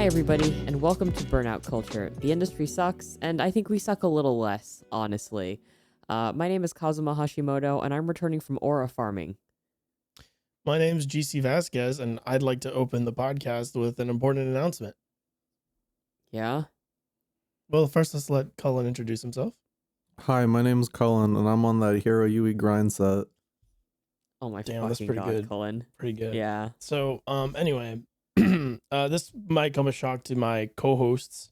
Hi, everybody, and welcome to Burnout Culture. The industry sucks, and I think we suck a little less, honestly. My name is Kazuma Hashimoto, and I'm returning from aura farming. My name's GC Vasquez, and I'd like to open the podcast with an important announcement. Yeah? Well, first, let's let Cullen introduce himself. Hi, my name's Cullen, and I'm on that Hero Yui grind set. Oh my Damn, that's fucking pretty god, good. Cullen. Pretty good. Yeah. So, anyway, this might come as shock to my co-hosts.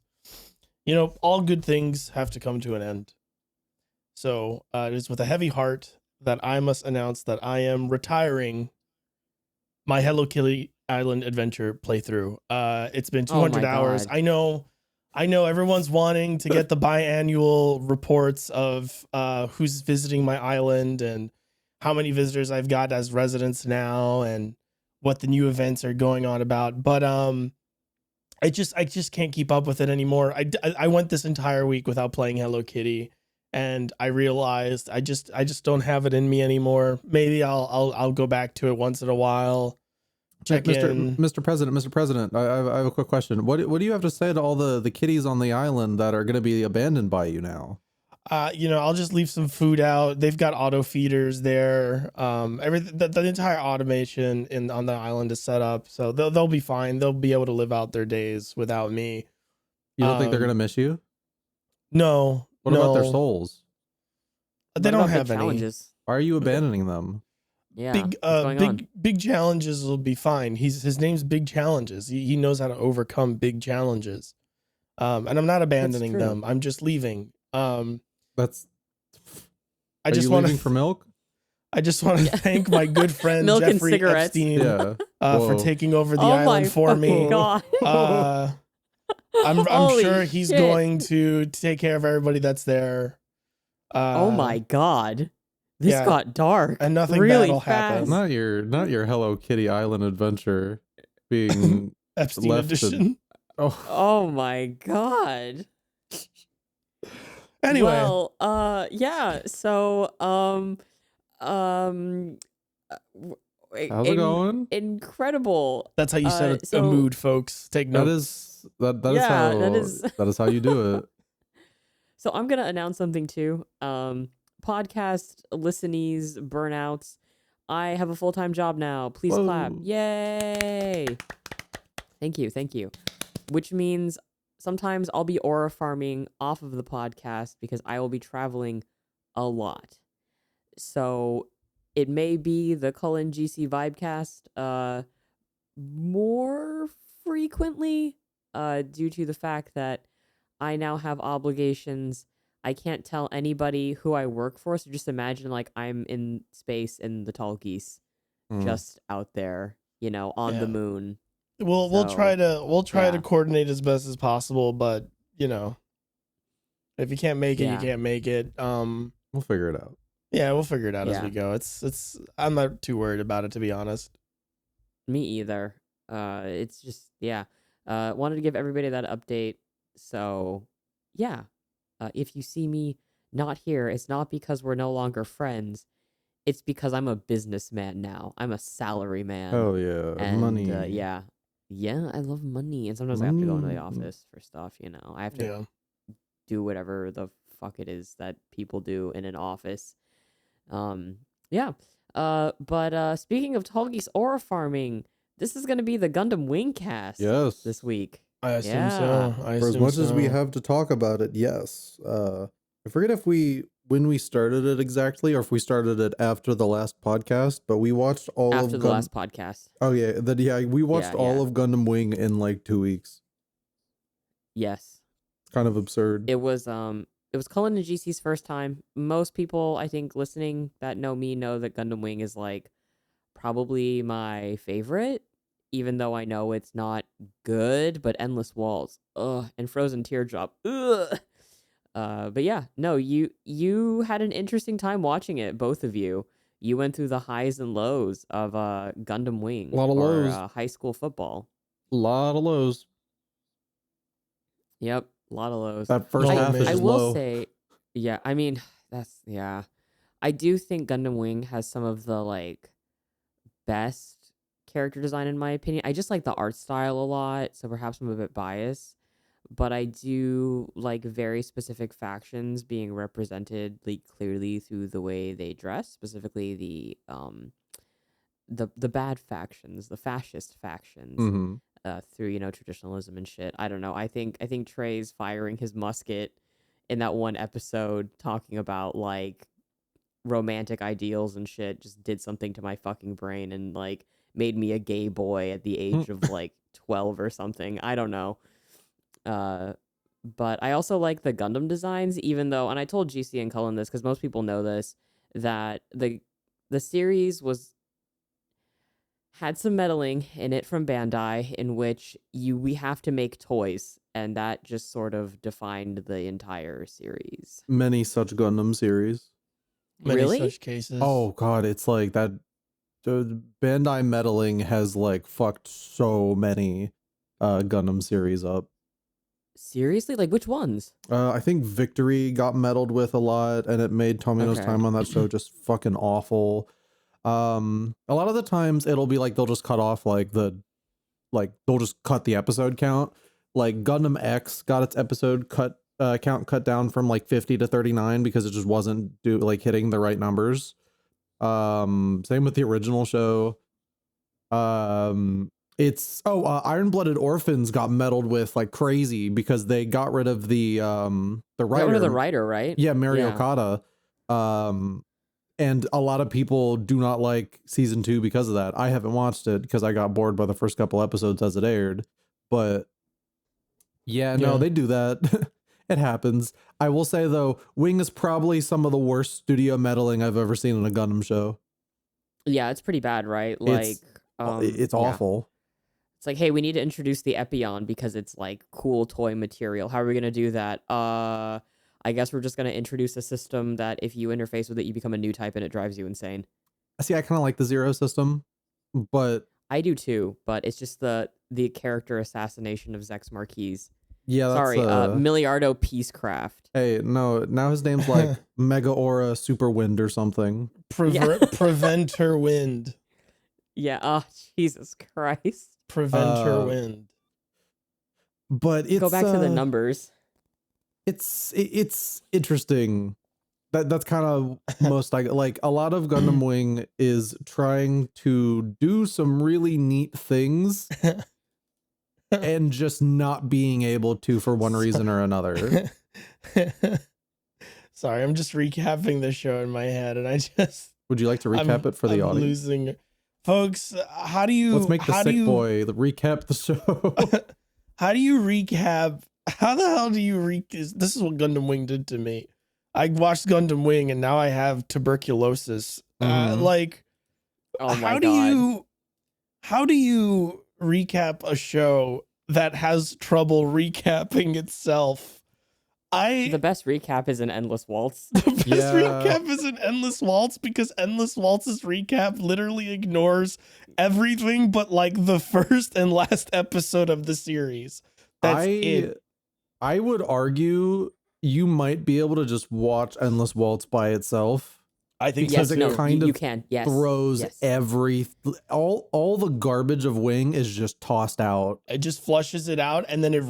You know, all good things have to come to an end. So, it is with a heavy heart that I must announce that I am retiring my Hello Kitty Island adventure playthrough. It's been 200 hours. God. I know everyone's wanting to get the biannual reports of who's visiting my island and how many visitors I've got as residents now and what the new events are going on about. But I just can't keep up with it anymore. I went this entire week without playing Hello Kitty, and I realized I just don't have it in me anymore. Maybe I'll go back to it once in a while. Check in. Mr. President, I have a quick question. What do you have to say to all the kitties on the island that are going to be abandoned by you now? I'll just leave some food out. They've got auto feeders there. Everything, the entire automation on the island is set up, so they'll be fine. They'll be able to live out their days without me. You don't think they're going to miss you? No. What about their souls? They don't have any. Challenges? Why are you abandoning them? Yeah. What's going on? Big challenges will be fine. His name's Big Challenges. He knows how to overcome big challenges. And I'm not abandoning them. I'm just leaving. Are I just you want leaving for milk? I just want to thank my good friend Milk and Jeffrey cigarettes. Epstein Yeah. for taking over the island for me. God. I'm Holy sure he's shit. going to take care of everybody that's there. Oh my god. This got dark. And nothing really bad will fast. happen. Not your Hello Kitty Island adventure being Epstein left edition. Oh my god. Anyway. Well, yeah. So, How's it going? Incredible. That's how you set a so- mood, folks. Take note. That is how you do it. So I'm gonna announce something too. Podcast listenees, burnouts. I have a full-time job now. Please Whoa. clap. Yay! Thank you. Which means sometimes I'll be aura farming off of the podcast because I will be traveling a lot. So it may be the Cullen GC Vibecast more frequently due to the fact that I now have obligations. I can't tell anybody who I work for, so just imagine like I'm in space in the tall geese, just out there, on the moon. We'll try to coordinate as best as possible, but if you can't make it, you can't make it. We'll figure it out. Yeah, we'll figure it out as we go. It's I'm not too worried about it, to be honest. Me either. It's just wanted to give everybody that update. So yeah, if you see me not here, it's not because we're no longer friends. It's because I'm a businessman now. I'm a salary man. Oh yeah, And, money. Yeah, I love money, and sometimes I have to go into the office for stuff. I have to do whatever the fuck it is that people do in an office. But speaking of tall geese aura farming, this is gonna be the Gundam Wing cast. Yes. This week. I assume so. For as much as we have to talk about it, yes. I forget when we started it exactly, or if we started it after the last podcast, but we watched all After the last podcast. Oh yeah, we watched all of Gundam Wing in like 2 weeks. Yes. It's kind of absurd. It was Cullen and GC's first time. Most people, I think, listening that know me know that Gundam Wing is like probably my favorite, even though I know it's not good. But Endless Waltz, and Frozen Teardrop, but yeah, no, you had an interesting time watching it, both of you. You went through the highs and lows of Gundam Wing. A lot of lows. High school football. A lot of lows. Yep, a lot of lows. That first half is I just will low. say, yeah, I mean, I do think Gundam Wing has some of the best character design in my opinion. I just like the art style a lot, so perhaps I'm a bit biased. But I do like very specific factions being represented like clearly through the way they dress, specifically the bad factions, the fascist factions, Mm-hmm. through traditionalism and shit. I don't know. I think Trey's firing his musket in that one episode talking about like romantic ideals and shit just did something to my fucking brain and like made me a gay boy at the age of like 12 or something. I don't know. But I also like the Gundam designs, even though, and I told GC and Cullen this because most people know this, that the series had some meddling in it from Bandai, in which we have to make toys, and that just sort of defined the entire series. Many such Gundam series. Many Really? such cases. Oh god, it's like that. Bandai meddling has like fucked so many Gundam series up. Seriously? Like which ones? I think Victory got meddled with a lot, and it made Tomino's Okay. time on that show just fucking awful. A lot of the times it'll be like they'll just cut off they'll just cut the episode count. Like Gundam X got its episode count cut down from like 50 to 39 because it just wasn't hitting the right numbers. Same with the original show. Iron-Blooded Orphans got meddled with like crazy because they got rid of the writer. Got rid of the writer, right? Yeah, Mari Okada. And a lot of people do not like season 2 because of that. I haven't watched it because I got bored by the first couple episodes as it aired. But yeah, no, they do that. It happens. I will say though, Wing is probably some of the worst studio meddling I've ever seen in a Gundam show. Yeah, it's pretty bad, right? Like, it's yeah. awful. It's like, hey, we need to introduce the Epion because it's like cool toy material. How are we gonna do that? I guess we're just gonna introduce a system that if you interface with it, you become a new type and it drives you insane. See, I kind of like the Zero system, but I do too, but it's just the character assassination of Zex Marquise. yeah, that's, Sorry, Miliardo Peacecraft. Hey, no, now his name's like Mega Aura Super Wind or something. Preventer Wind. Yeah, oh, Jesus Christ. Preventer Wind. But it's Go back to the numbers. It's interesting. That's kind of most like a lot of Gundam Wing is trying to do some really neat things and just not being able to for one reason or another. Sorry, I'm just recapping the show in my head, and Would you like to recap it for the audience? Losing, folks. How do you? Let's make the sick boy recap the show. How do you recap? How the hell do you This is what Gundam Wing did to me. I watched Gundam Wing, and now I have tuberculosis. Like, oh my God. How do you recap a show that has trouble recapping itself? The best recap is an Endless Waltz. The best recap is an Endless Waltz because Endless Waltz's recap literally ignores everything but like the first and last episode of the series. That's it. I would argue you might be able to just watch Endless Waltz by itself. I think because so it too. kind of you can. Yes. throws all the garbage of Wing is just tossed out. It just flushes it out, and then it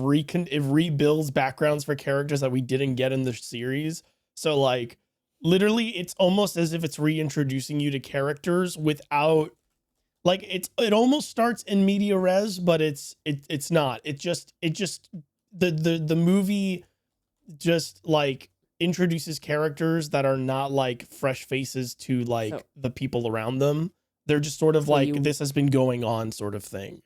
rebuilds backgrounds for characters that we didn't get in the series. So like literally it's almost as if it's reintroducing you to characters without like it almost starts in media res, but it's not. It just the movie just like introduces characters that are not like fresh faces to like the people around them. They're just sort of like this has been going on sort of thing.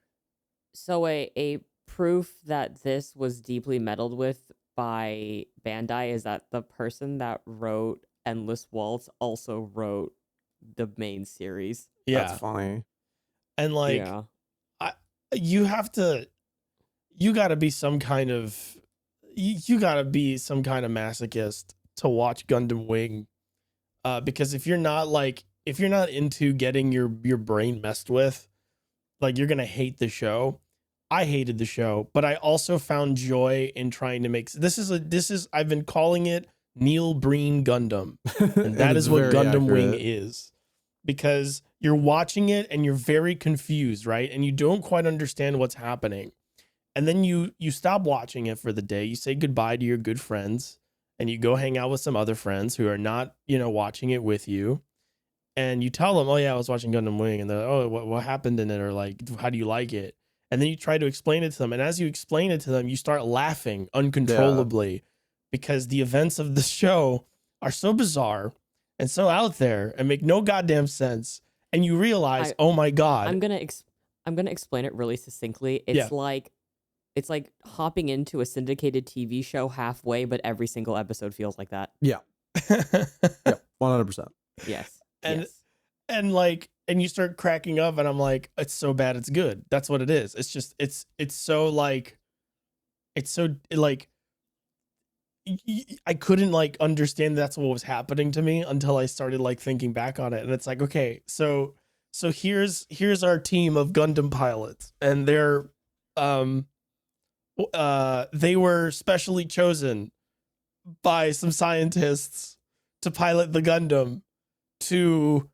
So a proof that this was deeply meddled with by Bandai is that the person that wrote Endless Waltz also wrote the main series. Yeah. That's funny. And like you gotta be some kind of masochist to watch Gundam Wing, because if you're not into getting your brain messed with, like you're gonna hate the show. I hated the show, but I also found joy in trying to make this is I've been calling it Neil Breen Gundam, and that is what Gundam Wing is. because you're watching it and you're very confused, right? And you don't quite understand what's happening. And then you stop watching it for the day. You say goodbye to your good friends and you go hang out with some other friends who are not, watching it with you. And you tell them, oh yeah, I was watching Gundam Wing, and they're like, oh, what happened in it? Or like, how do you like it? And then you try to explain it to them. And as you explain it to them, you start laughing uncontrollably because the events of the show are so bizarre and so out there and make no goddamn sense. And you realize, oh my God. I'm gonna explain it really succinctly. It's like hopping into a syndicated TV show halfway, but every single episode feels like that. Yeah. Yep. 100%. Yes. And you start cracking up, and I'm like, it's so bad it's good. That's what it is. It's just it's so like I couldn't like understand that's what was happening to me until I started like thinking back on it. And it's like, okay, so here's our team of Gundam pilots, and they're they were specially chosen by some scientists to pilot the Gundam to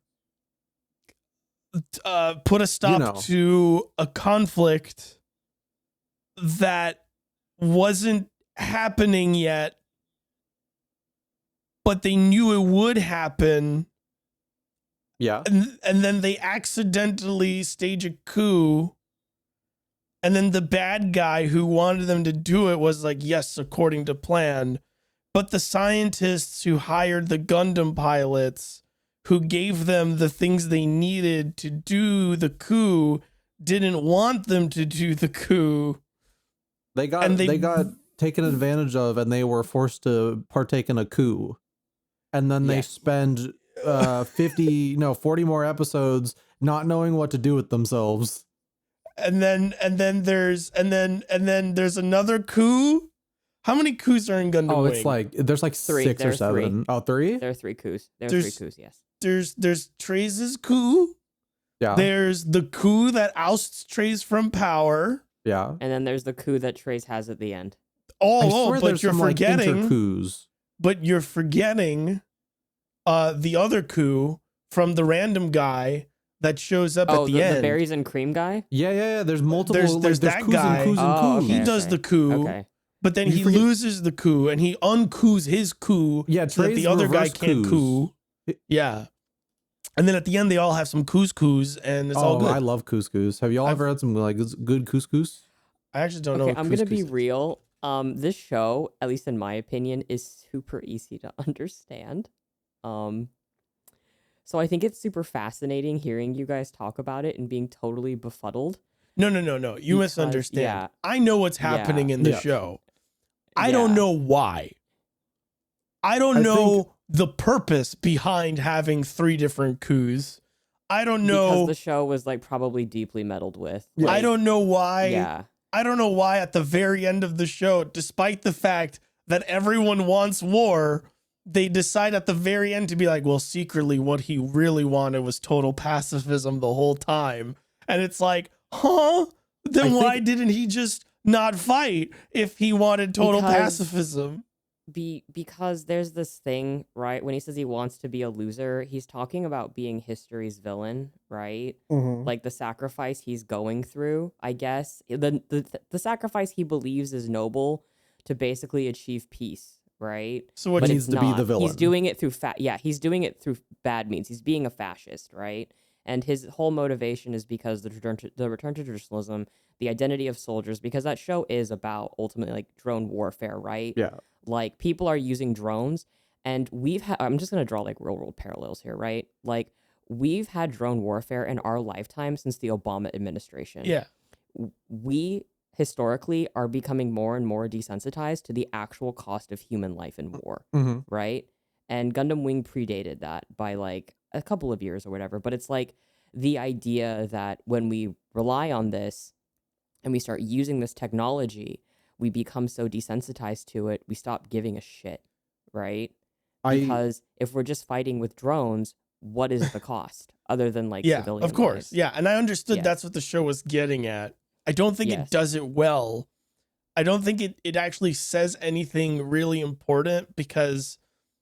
put a stop to a conflict that wasn't happening yet, but they knew it would happen. Yeah. And then they accidentally stage a coup. And then the bad guy who wanted them to do it was like, yes, according to plan. But the scientists who hired the Gundam pilots, who gave them the things they needed to do the coup, didn't want them to do the coup. They got taken advantage of, and they were forced to partake in a coup. And then they spend 40 more episodes not knowing what to do with themselves. And then there's another coup. How many coups are in Gundam Wing? It's like there's like three. 6 or 7. Oh, 3? There are 3 coups. There's 3 coups, yes. There's Treize's coup. Yeah. There's the coup that ousts Treize from power. Yeah. And then there's the coup that Treize has at the end. But you're forgetting. Like, coups. But you're forgetting the other coup from the random guy that shows up at the end. The berries and cream guy? Yeah. There's multiple. There's that coups guy. And coups and coups. He does the coup. Okay. But then he loses the coup and he uncoups his coup. Yeah, so that the other guy can't coup. Yeah. And then at the end, they all have some couscous and it's all good. I love couscous. Have y'all ever had some like good couscous? I actually don't know. Okay, I'm gonna be real. This show, at least in my opinion, is super easy to understand. So I think it's super fascinating hearing you guys talk about it and being totally befuddled. No. You misunderstand. Yeah. I know what's happening in the show. I don't know why. I don't know the purpose behind having 3 different coups. I don't know. Because the show was like probably deeply meddled with. Like, I don't know why. Yeah. I don't know why at the very end of the show, despite the fact that everyone wants war, they decide at the very end to be like, well, secretly what he really wanted was total pacifism the whole time. And it's like, huh? Then why didn't he just not fight if he wanted total pacifism? Because there's this thing, right? When he says he wants to be a loser, he's talking about being history's villain, right? Mm-hmm. Like the sacrifice he's going through, I guess. The sacrifice he believes is noble to basically achieve peace, right? So what needs to be the villain? He's doing it through he's doing it through bad means. He's being a fascist, right? And his whole motivation is because the return to traditionalism, the identity of soldiers, because that show is about ultimately like drone warfare, right? Yeah. Like people are using drones, and I'm just gonna draw like real world parallels here, right? Like we've had drone warfare in our lifetime since the Obama administration. Yeah. We historically are becoming more and more desensitized to the actual cost of human life in war, right? And Gundam Wing predated that by like a couple of years or whatever. But it's like the idea that when we rely on this and we start using this technology, we become so desensitized to it, we stop giving a shit, right? Because if we're just fighting with drones, what is the cost other than like civilian of course. lives? Yeah, and I understood that's what the show was getting at. I don't think it does it well. I don't think it actually says anything really important, because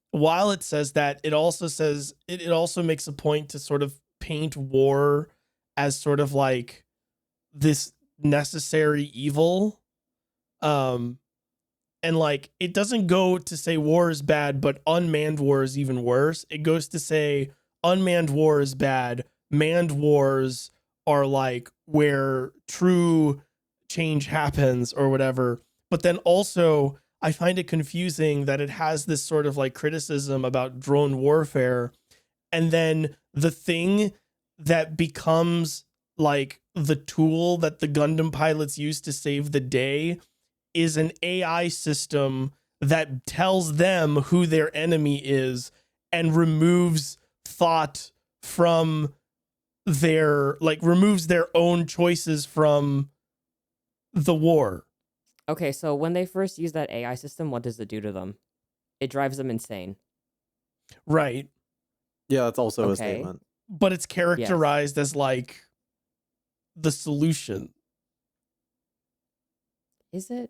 while it says that, it also says it also makes a point to sort of paint war as sort of like this necessary evil. And like, it doesn't go to say war is bad, but unmanned war is even worse. It goes to say unmanned war is bad. Manned wars are like where true change happens or whatever. But then also, I find it confusing that it has this sort of like criticism about drone warfare. And then the thing that becomes like the tool that the Gundam pilots use to save the day is an AI system that tells them who their enemy is and removes thought from their, like, removes their own choices from the war. Okay, so when they first use that AI system, what does it do to them? It drives them insane. Right. Yeah, that's also a Okay. statement. But it's characterized as like the solution. Is it?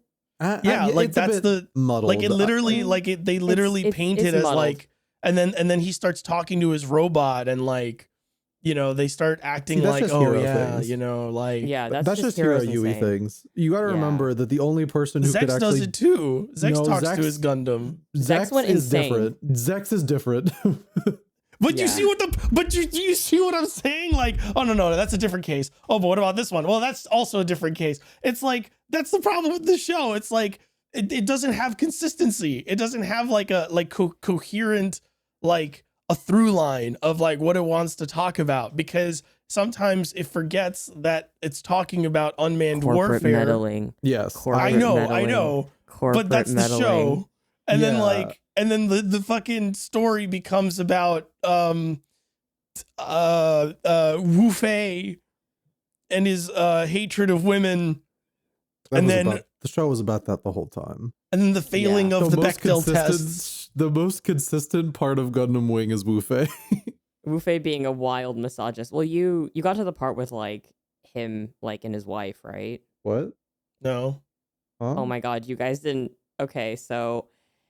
Yeah, like it's a that's bit the muddled. like it literally like it they literally it's- paint it's it as muddled. like and then he starts talking to his robot and like, you know, they start acting that's like, just oh hero yeah, things. you know, like Yeah, that's That's just Heroes hero UE insane. things. You got to Yeah. remember that the only person who Zex could actually does it too. Zex No, talks Zex- to his Gundam. Zex went is insane. different. Zex is different. But you Yeah. see what you see what I'm saying? Like, oh no, that's a different case. Oh, but what about this one? Well, that's also a different case. It's like, that's the problem with the show. It's like, it doesn't have consistency. It doesn't have like a coherent, like a through line of like what it wants to talk about, because sometimes it forgets that it's talking about unmanned Corporate warfare. meddling. Yes. Corporate I know, meddling. Corporate but that's meddling. the show. And then Yeah. like, and then the fucking story becomes about Wu Fei and his hatred of women, and then the show was about that the whole time. and then the failing of the Bechdel tests. The most consistent part of Gundam Wing is Wu Fei. Wu Fei being a wild misogynist. Well, you got to the part with like him like and his wife, right? What? No. Huh? Oh my god, you guys didn't. Okay, so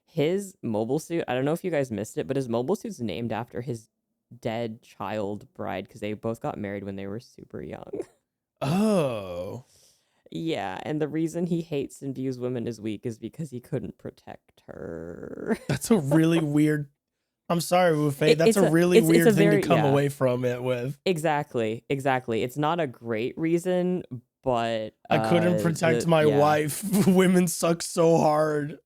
his mobile suit, I don't know if you guys missed it, but his mobile suit's named after his dead child bride because they both got married when they were super young. Oh. Yeah, and the reason he hates and views women as weak is because he couldn't protect her. That's a really weird. I'm sorry, Wu Fei. That's It's a really it's weird a thing very- to come yeah. away from it with. Exactly. It's not a great reason, but I couldn't protect my yeah. wife. Women suck so hard.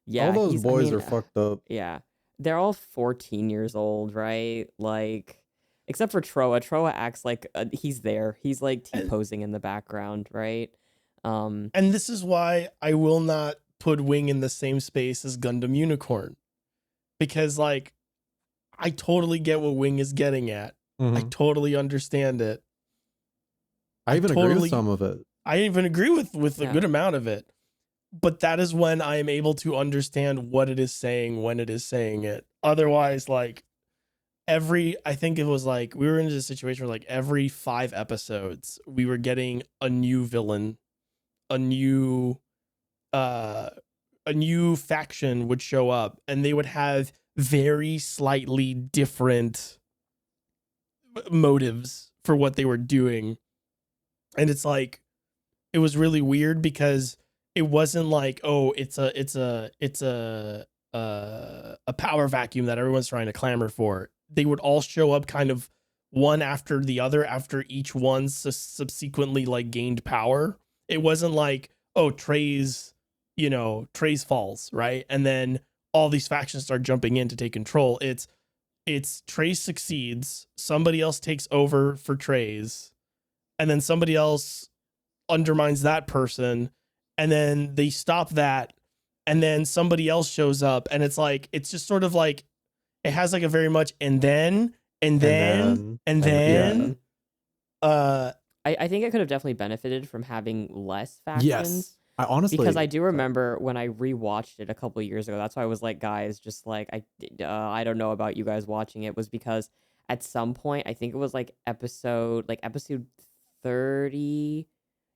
Yeah, All those he's- I boys mean, are fucked up. Yeah. They're all 14 years old, right? Like, except for Troa. Troa acts like he's there. He's like T-posing in the background, right? And this is why I will not put Wing in the same space as Gundam Unicorn. Because, like, I totally get what Wing is getting at. I Mhm. totally understand it. I even agree totally- with some of it. I even agree with a Yeah. good amount of it. But that is when I am able to understand what it is saying when it is saying it. Otherwise, like, I think it was like, we were in a situation where like every 5 episodes, we were getting a new villain, a new faction would show up, and they would have very slightly different motives for what they were doing. And it's like, it was really weird because it wasn't like, oh, it's a power vacuum that everyone's trying to clamor for. They would all show up kind of one after the other after each one subsequently like gained power. It wasn't like, oh, Trey's falls, right? And then all these factions start jumping in to take control. It's Trey succeeds, somebody else takes over for Trey's, and then somebody else undermines that person, and then they stop that, and then somebody else shows up, and it's like, it's just sort of like, it has like a very much and then I think it could have definitely benefited from having less factions. Yes. I honestly, Because I do remember when I rewatched it a couple of years ago. That's why I was like, guys, just like I don't know about you guys watching it. Was because at some point I think it was like episode 30,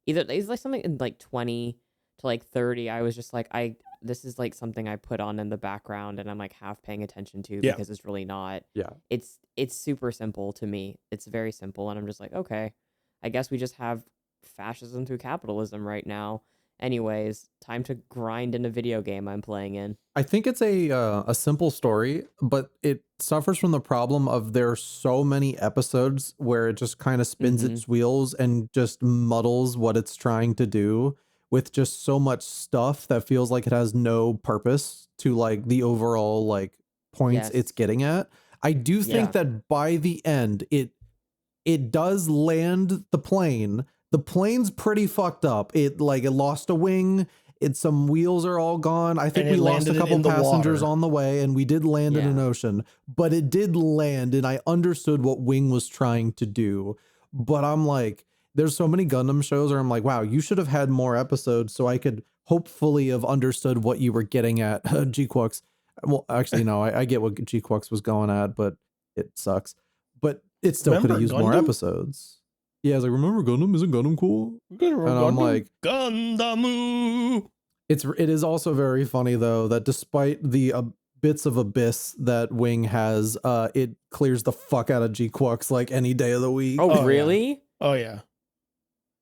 either it was like something in like 20 to like 30. I was just like, I this is like something I put on in the background and I'm like half paying attention to Yeah. because it's really not. Yeah. It's super simple to me. It's very simple, and I'm just like, okay, I guess we just have fascism through capitalism right now. Anyways, time to grind in a video game I'm playing in. I think it's a simple story, but it suffers from the problem of there's so many episodes where it just kind of spins its wheels and just muddles what it's trying to do with just so much stuff that feels like it has no purpose to like the overall like points it's getting at. I do think that by the end it does land the plane. The plane's pretty fucked up. It lost a wing. Some wheels are all gone. I think we lost a couple passengers on the way, and we did land in an ocean. But it did land, and I understood what Wing was trying to do. But I'm like, there's so many Gundam shows where I'm like, wow, you should have had more episodes so I could hopefully have understood what you were getting at. G-Quux. Well, actually, no, I get what G-Quux was going at, but it sucks. But it still could have used more episodes. Yeah, I was like, remember Gundam? Isn't Gundam cool? And I'm like, Gundam. It is also very funny though that despite the bits of abyss that Wing has, it clears the fuck out of G-Quux like any day of the week. Oh, really? Yeah. Oh yeah.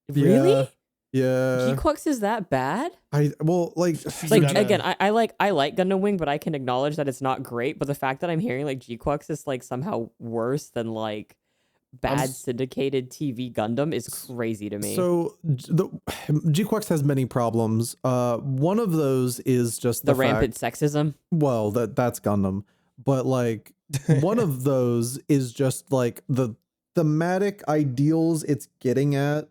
Really? Yeah. G-Quux is that bad? Like again, I like Gundam Wing, but I can acknowledge that it's not great. But the fact that I'm hearing like G-Quux is like somehow worse than like bad syndicated TV Gundam is crazy to me. So the G-Quux has many problems. One of those is just the rampant sexism. Well, that's Gundam, but like one of those is just like the thematic ideals it's getting at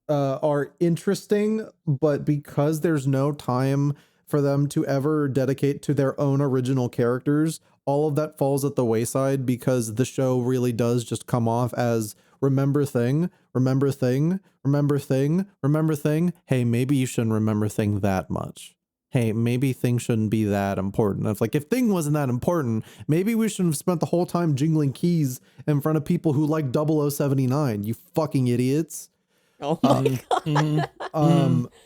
are interesting, but because there's no time for them to ever dedicate to their own original characters, all of that falls at the wayside because the show really does just come off as remember thing. Hey, maybe you shouldn't remember thing that much. Hey, maybe thing shouldn't be that important. It's like, if thing wasn't that important, maybe we shouldn't have spent the whole time jingling keys in front of people who like 0079, you fucking idiots. Oh my god.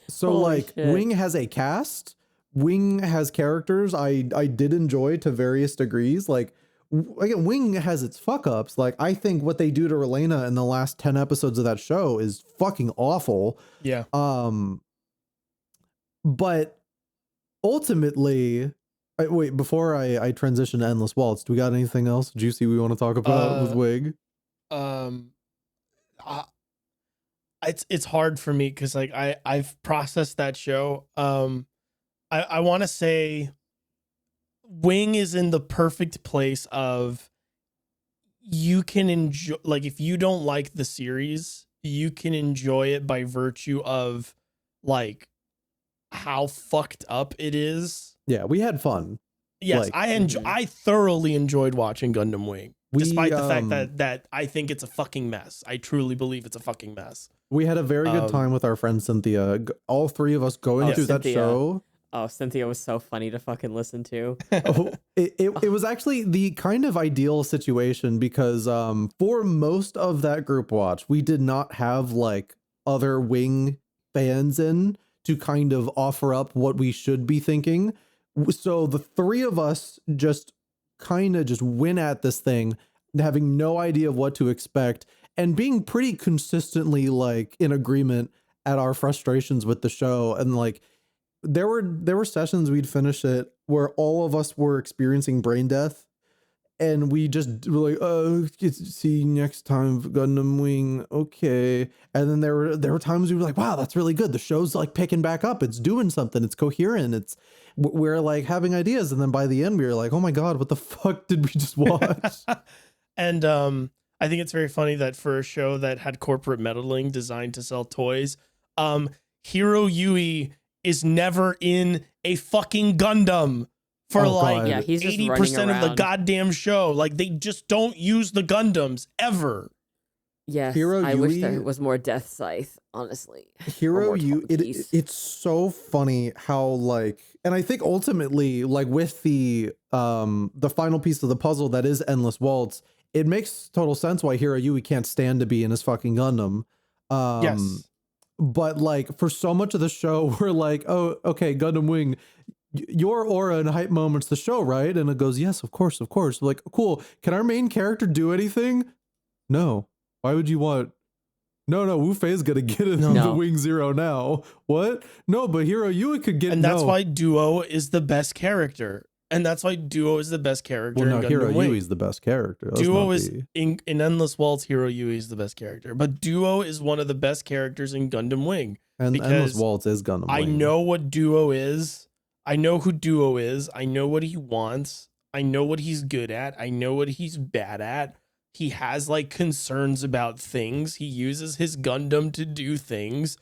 So Holy like shit. Wing has a cast. Wing has characters I did enjoy to various degrees. Like, again, Wing has its fuck ups. Like, I think what they do to Relena in the last 10 episodes of that show is fucking awful. Yeah. But ultimately, wait, before I transition to Endless Waltz, do we got anything else juicy we want to talk about with Wig? It's hard for me because like I've processed that show. I want to say Wing is in the perfect place of you can enjoy, like, if you don't like the series, you can enjoy it by virtue of like how fucked up it is. Yeah, we had fun. Yes, like, I thoroughly enjoyed watching Gundam Wing, despite the fact that I think it's a fucking mess. I truly believe it's a fucking mess. We had a very good time with our friend Cynthia. All three of us going through that show. Oh, Cynthia was so funny to fucking listen to. It was actually the kind of ideal situation because for most of that group watch, we did not have like other Wing fans in to kind of offer up what we should be thinking. So the three of us just kind of just went at this thing, having no idea of what to expect and being pretty consistently like in agreement at our frustrations with the show. And like, there were sessions we'd finish it where all of us were experiencing brain death, and we just were like, "Oh, see you next time, Gundam Wing." Okay, and then there were times we were like, "Wow, that's really good. The show's like picking back up. It's doing something. It's coherent. We're like having ideas." And then by the end, we were like, "Oh my god, what the fuck did we just watch?" And I think it's very funny that for a show that had corporate meddling designed to sell toys, Hiro Yui is never in a fucking Gundam for he's just 80% of the goddamn show. Like, they just don't use the Gundams ever. Yes, Hiro I Yui, wish there was more Death Scythe, honestly. Hiro Yui, it's so funny how like, and I think ultimately like with the final piece of the puzzle that is Endless Waltz, it makes total sense why Hiro Yui can't stand to be in his fucking Gundam. Yes. But like for so much of the show, we're like, oh, okay, Gundam Wing, your aura and hype moments the show, right? And it goes, yes, of course, of course. Like, cool. Can our main character do anything? No. Why would you want? No, Wu Fei's gonna get into No. Wing Zero now. What? No, but Hiro Yui could get. And that's no. why Duo is the best character. And that's why Duo is the best character. Well, no, in Gundam Hiro Wing. Yui is the best character. Let's Duo not is be- in Endless Waltz. Hiro Yui is the best character, but Duo is one of the best characters in Gundam Wing. and because Endless Waltz is Gundam. I Wing. know what Duo is. I know who Duo is. I know what he wants. I know what he's good at. I know what he's bad at. He has like concerns about things. He uses his Gundam to do things,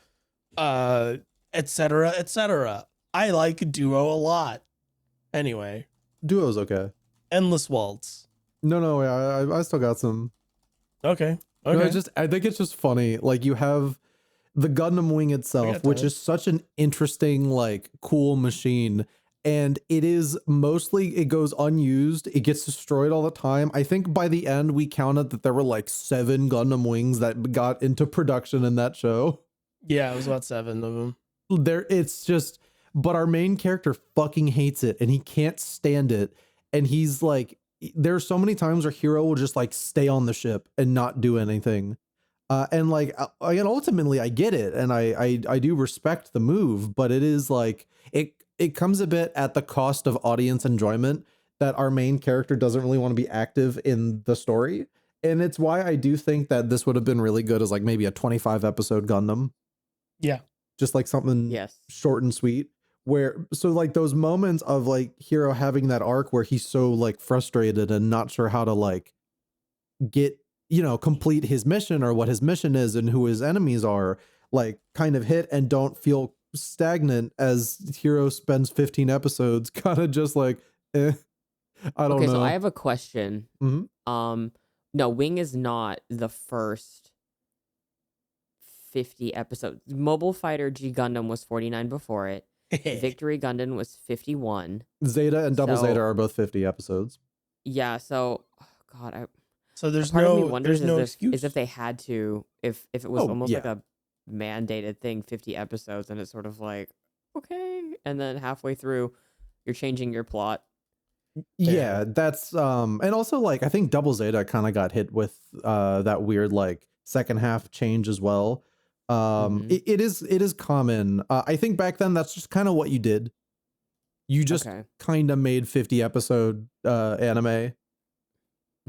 etc., etc. I like Duo a lot. Anyway, Duo's okay. Endless Waltz. No, I still got some. Okay. No, Okay. I think it's just funny. Like you have the Gundam Wing itself, got which that. is such an interesting, like, cool machine. And it is mostly, it goes unused. It gets destroyed all the time. I think by the end, we counted that there were like 7 Gundam Wings that got into production in that show. Yeah, it was about 7 of them. It's just, but our main character fucking hates it and he can't stand it. And he's like, there's so many times where Hiro will just like stay on the ship and not do anything. And like, again, ultimately I get it. And I do respect the move, but it is like, it comes a bit at the cost of audience enjoyment that our main character doesn't really want to be active in the story. And it's why I do think that this would have been really good as like maybe a 25 episode Gundam. Yeah. Just like something Yes. short and sweet. Where, so like those moments of like Hiro having that arc where he's so like frustrated and not sure how to like get, complete his mission or what his mission is and who his enemies are, like kind of hit and don't feel stagnant as Hiro spends 15 episodes kind of just like, I don't Okay, know. so I have a question. Mhm. No, Wing is not the first 50 episodes. Mobile Fighter G Gundam was 49 before it. Victory Gundam was 51. Zeta and Double So- Zeta are both 50 episodes. Yeah, so God, So there's part of me no wonders there's no is excuse. if they had to, if it was Oh, almost like yeah. a mandated thing, 50 episodes, and it's sort of like, okay, and then halfway through, you're changing your plot. Yeah, that's and also like I think Double Zeta kind of got hit with that weird like second half change as well. Mhm. It is common. I think back then that's just kind of what you did. You just Okay. kind of made 50 episode anime.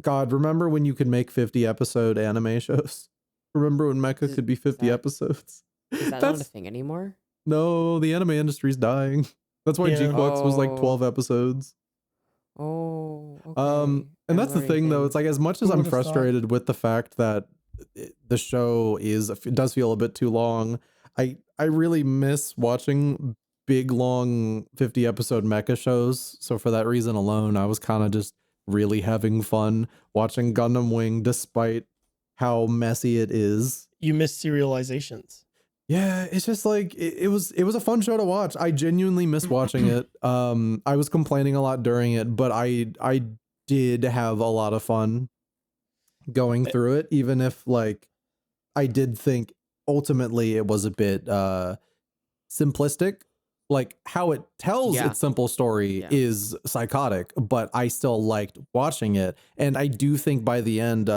God, remember when you could make 50 episode anime shows? Remember when Mecha Is- could be 50 that- episodes? Is that not a thing anymore? No, the anime industry's dying. That's why Yeah. G-Quux was like Oh. 12 episodes. Oh, okay. And I'm that's the learning thing though. things. It's like as much as Who I'm would've thought? frustrated with the fact that the show it does feel a bit too long. I really miss watching big long 50 episode mecha shows. So for that reason alone, I was kind of just really having fun watching Gundam Wing despite how messy it is. You miss serializations. Yeah, it's just like it was a fun show to watch. I genuinely miss watching it. I was complaining a lot during it, but I did have a lot of fun going through it, even if like I did think ultimately it was a bit simplistic. Like how it tells Yeah. its simple story Yeah. is psychotic, but I still liked watching it. And I do think by the end,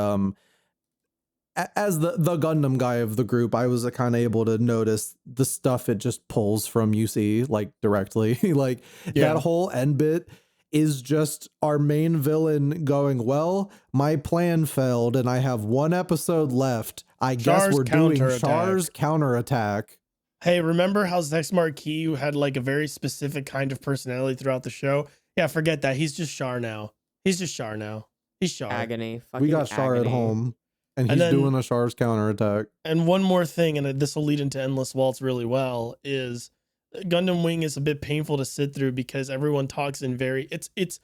as the Gundam guy of the group, I was kind of able to notice the stuff it just pulls from UC like directly. Like Yeah. that whole end bit is just our main villain going, well, my plan failed and I have 1 episode left. I guess Char's we're doing counterattack. Char's counterattack. Hey, remember how Zex Marquis had like a very specific kind of personality throughout the show? Yeah, forget that. He's just Char now. He's just Char now. He's Char. Agony. We got fucking Char at agony. home and he's And then- doing a Char's counterattack. And one more thing, and this will lead into Endless Waltz really well, is Gundam Wing is a bit painful to sit through because everyone talks in very it's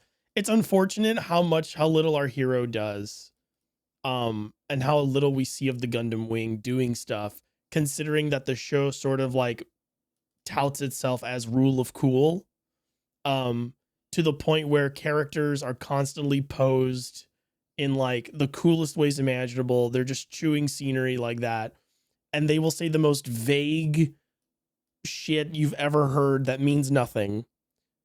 unfortunate how little our hero does. And how little we see of the Gundam Wing doing stuff, considering that the show sort of like touts itself as rule of cool. To the point where characters are constantly posed in like the coolest ways imaginable. They're just chewing scenery like that. And they will say the most vague shit you've ever heard that means nothing.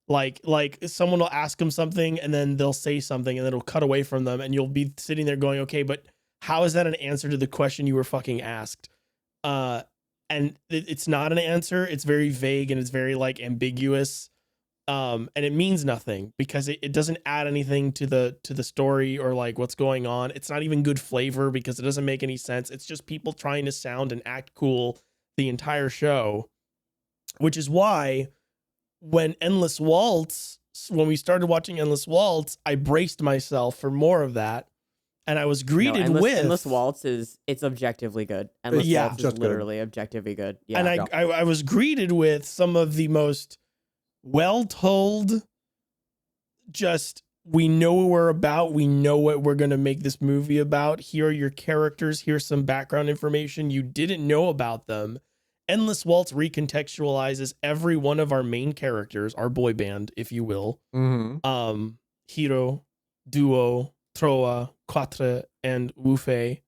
Like someone will ask them something and then they'll say something and then it'll cut away from them and you'll be sitting there going, okay, but how is that an answer to the question you were fucking asked? And it's not an answer. It's very vague and it's very like ambiguous. And it means nothing because it doesn't add anything to the story or like what's going on. It's not even good flavor because it doesn't make any sense. It's just people trying to sound and act cool the entire show, which is why when we started watching Endless Waltz, I braced myself for more of that. And I was greeted with Endless Waltz it's objectively good. Endless Waltz is literally objectively good. Yeah. And I was greeted with some of the most well told, just we know what we're about, we know what we're going to make this movie about. Here are your characters, here's some background information you didn't know about them. Endless Waltz recontextualizes every one of our main characters, our boy band, if you will. Hiro, Duo, Troa, Quatre, and Wu Fei.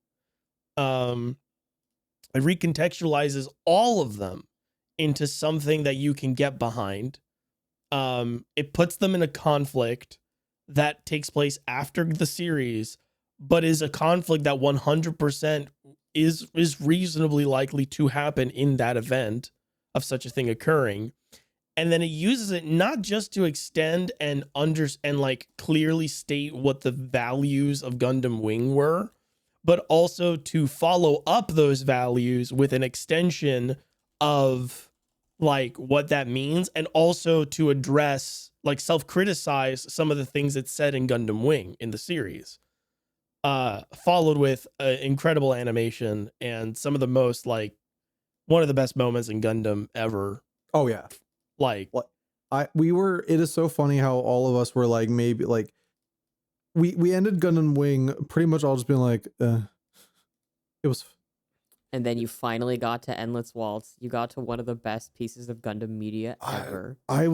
It recontextualizes all of them into something that you can get behind. It puts them in a conflict that takes place after the series, but is a conflict that 100% is reasonably likely to happen in that event of such a thing occurring. And then it uses it not just to extend and like clearly state what the values of Gundam Wing were, but also to follow up those values with an extension of like what that means, and also to address, like, self-criticize some of the things it said in Gundam Wing in the series. Followed with incredible animation and some of the most, like, one of the best moments in Gundam ever. Oh yeah. Like, it is so funny how all of us were like, maybe like we ended Gundam Wing pretty much all just being like, it was. And then you finally got to Endless Waltz. You got to one of the best pieces of Gundam media ever. I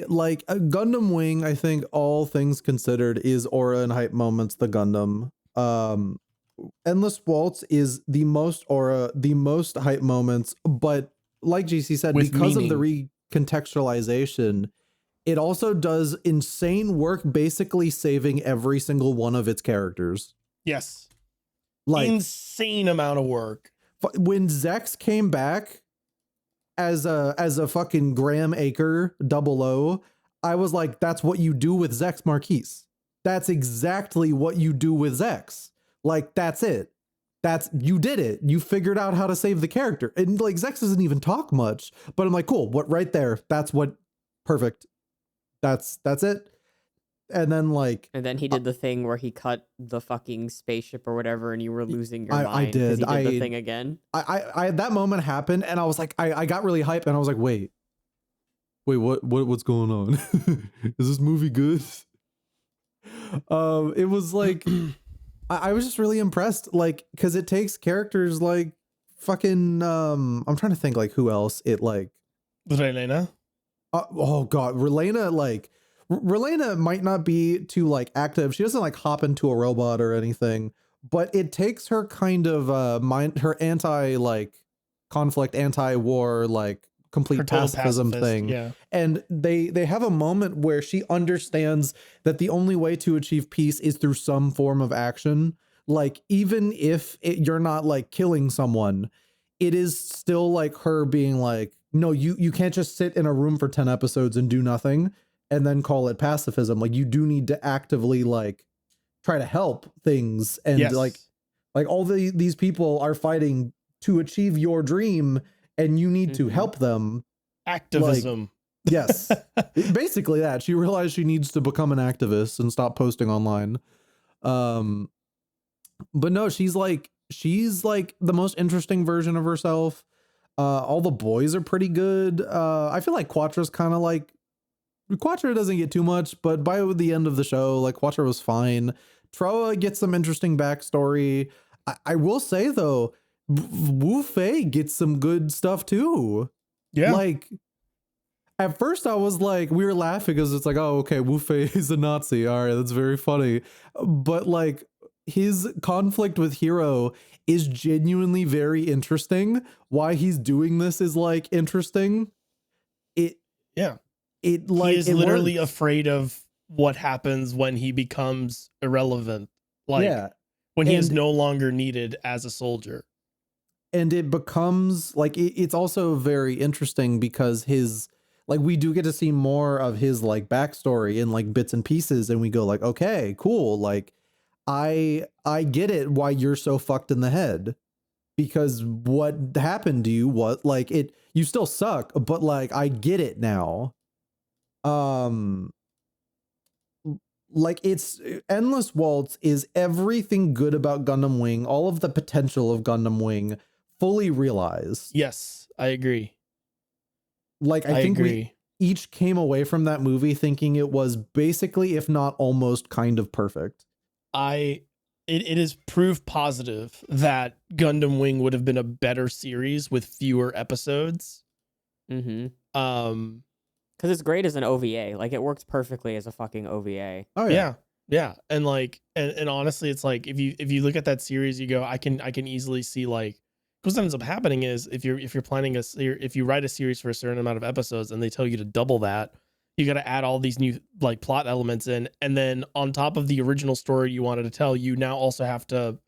like Gundam Wing. I think all things considered is aura and hype moments. The Gundam, Endless Waltz is the most aura, the most hype moments. But like GC said, with because meaning. of the recontextualization, it also does insane work, basically saving every single one of its characters. Yes. Like insane amount of work. When Zex came back as a fucking Graham Acre 00, I was like, that's what you do with Zex Marquise. That's exactly what you do with Zex. Like, that's it. You did it. You figured out how to save the character. And like Zex doesn't even talk much, but I'm like, cool, what right there? That's what perfect. That's it. And then he did the thing where he cut the fucking spaceship or whatever, and you were losing your mind. I did. He did the thing again. I that moment happened, and I was like, I got really hyped, and I was like, wait, what's going on? Is this movie good? It was like, I was just really impressed, like, because it takes characters like fucking I'm trying to think like who else it like. Relena. Oh god, Relena might not be too like active. She doesn't like hop into a robot or anything, but it takes her kind of her anti like conflict, anti-war, like complete pacifism thing. Yeah. And they have a moment where she understands that the only way to achieve peace is through some form of action. Like, even if you're not like killing someone, it is still like her being like, no, you can't just sit in a room for 10 episodes and do nothing and then call it pacifism. Like, you do need to actively like try to help things. And yes. like all these people are fighting to achieve your dream, and you need to help them. Activism. Like, yes. Basically that. She realized she needs to become an activist and stop posting online. But no, she's like the most interesting version of herself. All the boys are pretty good. I feel like Quattro's kind of like, Quattro doesn't get too much, but by the end of the show, like, Quattro was fine. Troa gets some interesting backstory. I will say though, Wu Fei gets some good stuff too. Yeah. Like, at first I was like, we were laughing because it's like, oh, okay, Wu Fei is a Nazi. All right, that's very funny. But like, his conflict with Hiro is genuinely very interesting. Why he's doing this is like interesting. it he is literally works. afraid of what happens when he becomes irrelevant. Like Yeah. when he is And- no longer needed as a soldier. And it becomes like it's also very interesting because his like we do get to see more of his like backstory in like bits and pieces, and we go like, okay, cool. Like I get it why you're so fucked in the head, because what happened to you was like you still suck, but like I get it now. Like it's Endless Waltz is everything good about Gundam Wing, all of the potential of Gundam Wing fully realized. Yes, I agree. Like I think agree. we each came away from that movie thinking it was basically, if not almost, kind of perfect. It is proof positive that Gundam Wing would have been a better series with fewer episodes. Mm-hmm. Because it's great as an OVA. Like it works perfectly as a fucking OVA. Oh yeah. And like and honestly, it's like if you look at that series, you go, I can easily see like, because what ends up happening is if you're planning if you write a series for a certain amount of episodes and they tell you to double that, you got to add all these new like plot elements in, and then on top of the original story you wanted to tell, you now also have to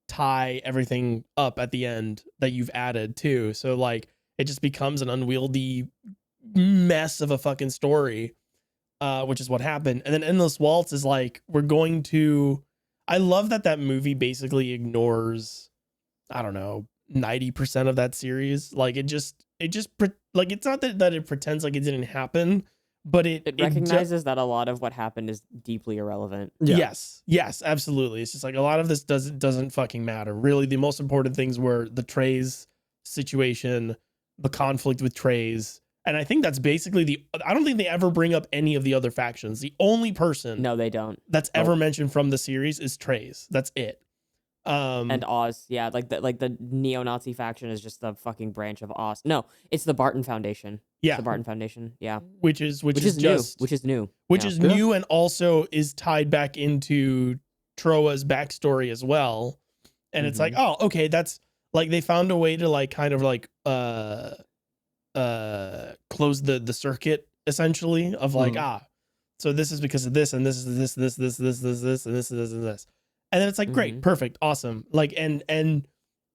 tie everything up at the end that you've added too. So like it just becomes an unwieldy mess of a fucking story, which is what happened. And then Endless Waltz is like, I love that movie basically ignores, I don't know, 90% of that series. Like it just like, it's not that it pretends like it didn't happen, but it recognizes that a lot of what happened is deeply irrelevant. Yeah. Yes, absolutely. It's just like a lot of this doesn't fucking matter. Really, the most important things were the Treize situation, the conflict with Treize. And I think that's basically I don't think they ever bring up any of the other factions. The only person No, they don't. that's ever mentioned from the series is Treize. That's it. And Oz, yeah, like the neo-Nazi faction is just the fucking branch of Oz. No, it's the Barton Foundation. Yeah, it's the Barton Foundation. Yeah, which is new, which is new, and also is tied back into Troa's backstory as well. And it's like, oh, okay, that's like they found a way to like kind of like close the circuit essentially of like so this is because of this, and this is this and this and this and this. And then it's like, great, perfect, awesome. Like, and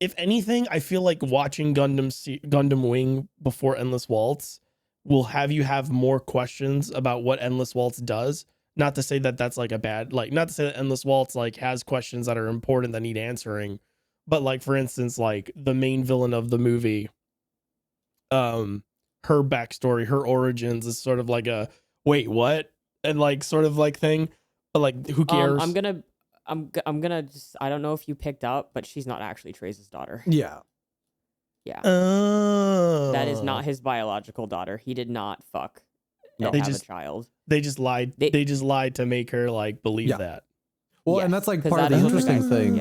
if anything, I feel like watching Gundam Wing before Endless Waltz will have you have more questions about what Endless Waltz does. Not to say that that's like a bad, like, not to say that Endless Waltz like has questions that are important that need answering, but like, for instance, like the main villain of the movie, her backstory, her origins is sort of like a wait, what? And like sort of like thing, but like, who cares? I'm gonna just, I don't know if you picked up, but she's not actually Treize's daughter. Yeah. Oh. That is not his biological daughter. He did not fuck and have a child. They just lied. They just lied to make her like believe that. Well, and that's like part of the interesting thing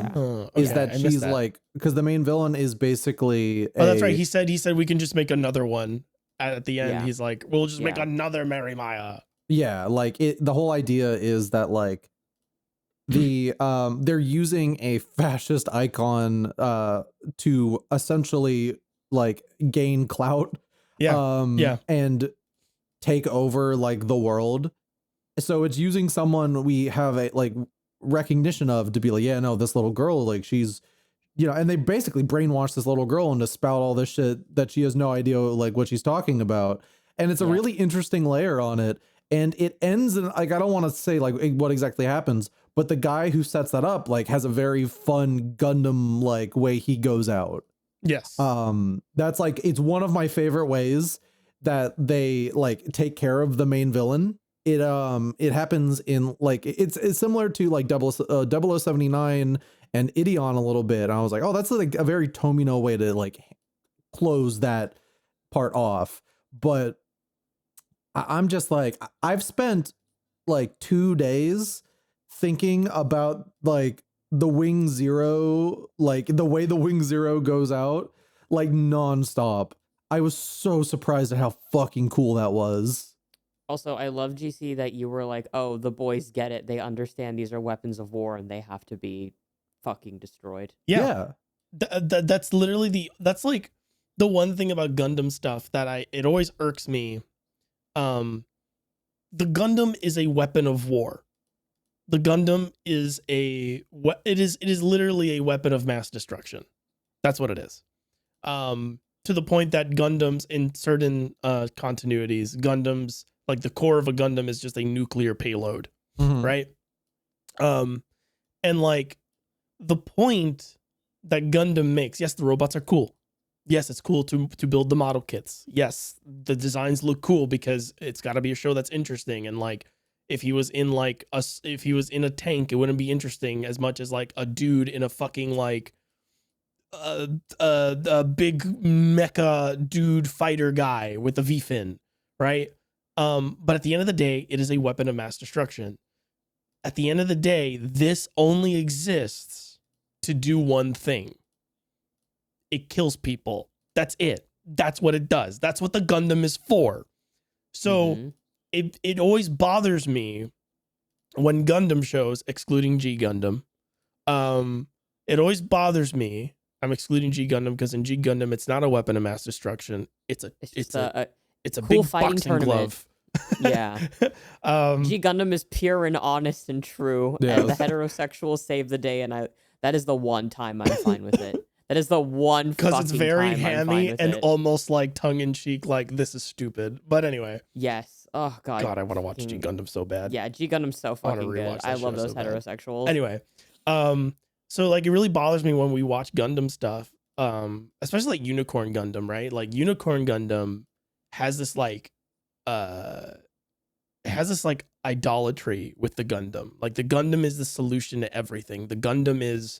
is that she's like, because the main villain is basically that's right. He said we can just make another one at the end. Yeah. He's like, we'll just make another Mary Maya. Yeah, like the whole idea is that like they're using a fascist icon to essentially like gain clout and take over like the world. So it's using someone we have a like recognition of to be like, yeah, no, this little girl, like she's, you know, and they basically brainwash this little girl into spout all this shit that she has no idea like what she's talking about. And it's a really interesting layer on it. And it ends in like, I don't want to say like what exactly happens, but the guy who sets that up like has a very fun Gundam like way he goes out. Yes. That's like, it's one of my favorite ways that they like take care of the main villain. It happens in like, it's similar to like 0079 and Ideon a little bit. And I was like, oh, that's like a very Tomino way to like close that part off. But I'm just like, I've spent like 2 days thinking about like the Wing Zero, like the way the Wing Zero goes out, like nonstop. I was so surprised at how fucking cool that was. Also, I love, GC, that you were like, oh, the boys get it. They understand these are weapons of war and they have to be fucking destroyed. Yeah. That's literally that's like the one thing about Gundam stuff that it always irks me. the Gundam is a weapon of war. The Gundam is it is literally a weapon of mass destruction. That's what it is. To the point that Gundams in certain continuities, Gundams, like the core of a Gundam is just a nuclear payload, right? And like the point that Gundam makes, yes, the robots are cool. Yes, it's cool to build the model kits. Yes, the designs look cool because it's got to be a show that's interesting. And like, if he was in a tank, it wouldn't be interesting as much as like a dude in a fucking like a big mecha dude fighter guy with a V-fin, right? But at the end of the day, it is a weapon of mass destruction. At the end of the day, this only exists to do one thing. It kills people. That's it. That's what it does. That's what the Gundam is for. So it always bothers me when Gundam shows, excluding G Gundam, it always bothers me. I'm excluding G Gundam because in G Gundam it's not a weapon of mass destruction. It's a cool big fighting boxing tournament. glove. Yeah. G Gundam is pure and honest and true, and the heterosexuals save the day, and that is the one time I'm fine with it. That is the one because it's very hammy and it. almost like tongue in cheek, like this is stupid. But anyway, yes. Oh god. God, I want to watch G Gundam so bad. Yeah, G Gundam's so fucking good. I love those heterosexuals. Anyway, so like it really bothers me when we watch Gundam stuff, especially like Unicorn Gundam, right? Like Unicorn Gundam has this like idolatry with the Gundam. Like the Gundam is the solution to everything. The Gundam is